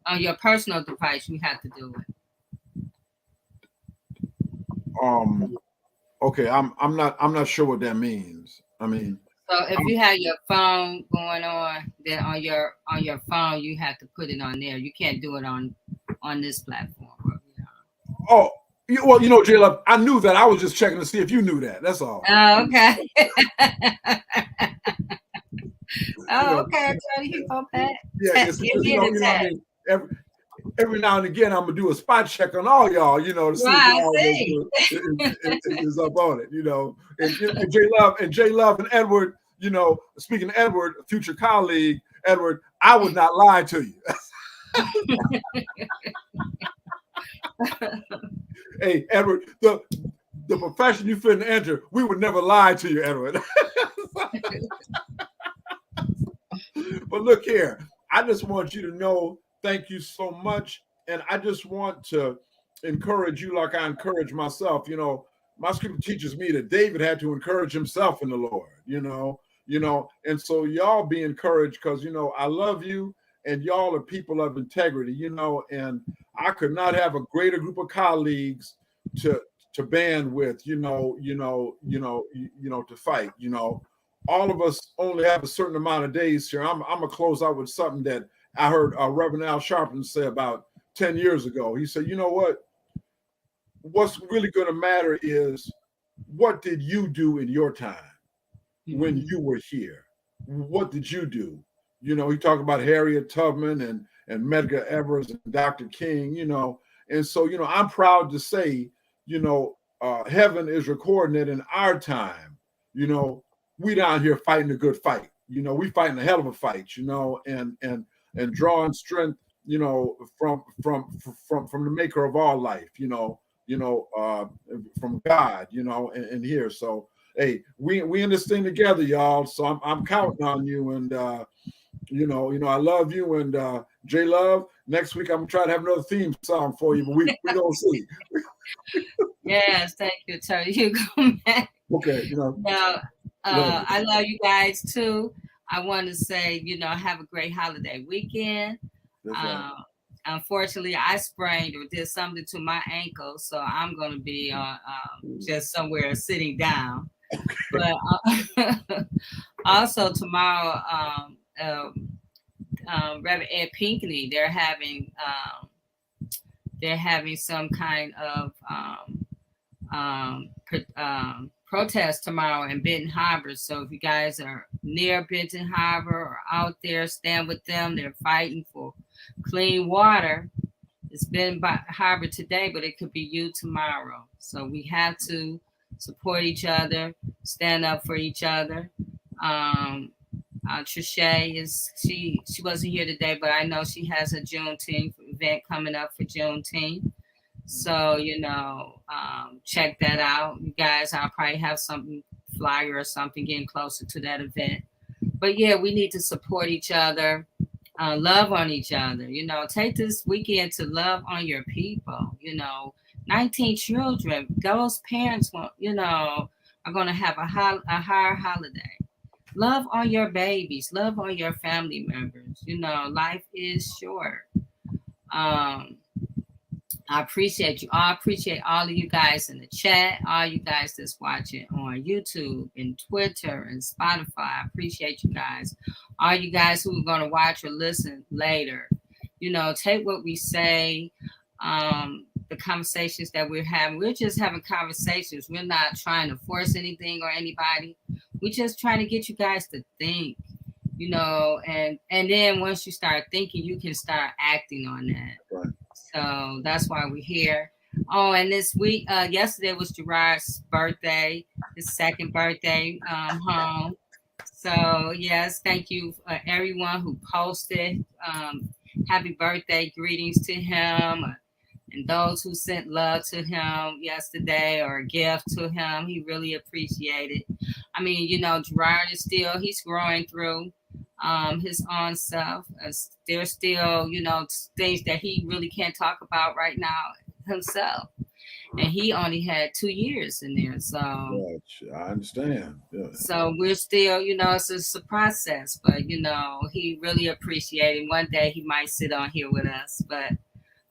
On your personal device, you have to do it. Okay, I'm not sure what that means. I mean, so if you have your phone going on, then on your phone you have to put it on there. You can't do it on this platform. Oh, well, J Love, I knew that. I was just checking to see if you knew that. That's all. Oh, okay. Okay. You go back. Yeah, every now and again, I'm gonna do a spot check on all y'all, to see if is up on it, And J Love and Edward, speaking of Edward, a future colleague, Edward, I would not lie to you. Hey, Edward, the profession you finna enter, we would never lie to you, Edward. But look here, I just want you to know, thank you so much. And I just want to encourage you like I encourage myself. My scripture teaches me that David had to encourage himself in the Lord, and so y'all be encouraged because, I love you and y'all are people of integrity, and I could not have a greater group of colleagues to band with, to fight, all of us only have a certain amount of days here. I'm gonna close out with something that I heard Reverend Al Sharpton say about 10 years ago. He said, what's really going to matter is what did you do in your time when you were here? What did you do? He talked about Harriet Tubman and Medgar Evers and Dr. King, and so, I'm proud to say, heaven is recording it in our time. We down here fighting a good fight. We fighting a hell of a fight, and drawing strength, from the maker of all life, from God, and here. So, hey, we in this thing together, y'all. So I'm counting on you, and I love you, and J Love. Next week I'm gonna try to have another theme song for you, but we don't see. Yes, thank you, Attorney Hugo Mack. Okay, Now, I love you guys too. I want to say, have a great holiday weekend. Unfortunately, I sprained or did something to my ankle, so I'm going to be just somewhere sitting down. But also tomorrow, Reverend Ed Pinckney, they're having some kind of protest tomorrow in Benton Harbor. So if you guys are near Benton Harbor or out there, stand with them. They're fighting for clean water. It's Benton Harbor today, but it could be you tomorrow. So we have to support each other, stand up for each other. Trisha she wasn't here today, but I know she has a Juneteenth event coming up for Juneteenth. So, check that out. You guys, I'll probably have something flyer or something getting closer to that event. But yeah, we need to support each other, love on each other. Take this weekend to love on your people. 19 children, those parents are going to have a higher holiday. Love on your babies, love on your family members. Life is short. I appreciate you all. I appreciate all of you guys in the chat, all you guys that's watching on YouTube and Twitter and Spotify. I appreciate you guys. All you guys who are going to watch or listen later. take what we say, the conversations that we're having. We're just having conversations. We're not trying to force anything or anybody. We're just trying to get you guys to think, and then once you start thinking, you can start acting on that. Right. So that's why we're here. Oh, and this week, yesterday was Gerard's birthday, his second birthday home. So yes, thank you everyone who posted happy birthday greetings to him, and those who sent love to him yesterday or a gift to him. He really appreciated. I mean, Gerard is he's growing through his own self. There's still, things that he really can't talk about right now himself. And he only had 2 years in there. So I understand. Yeah. So we're still, it's a process, but he really appreciated. One day he might sit on here with us, but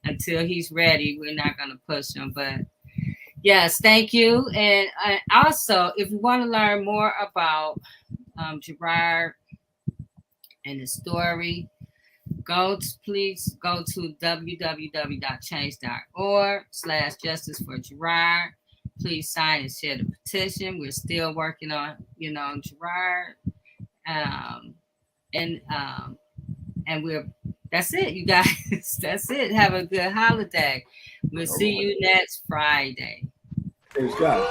until he's ready, we're not going to push him. But yes, thank you. And also, if you want to learn more about Gerard and his story, please go to www.change.org/justice-for-Gerard. Please sign and share the petition. We're still working on, Gerard. That's it, you guys. That's it. Have a good holiday. We'll see you next Friday. Praise God.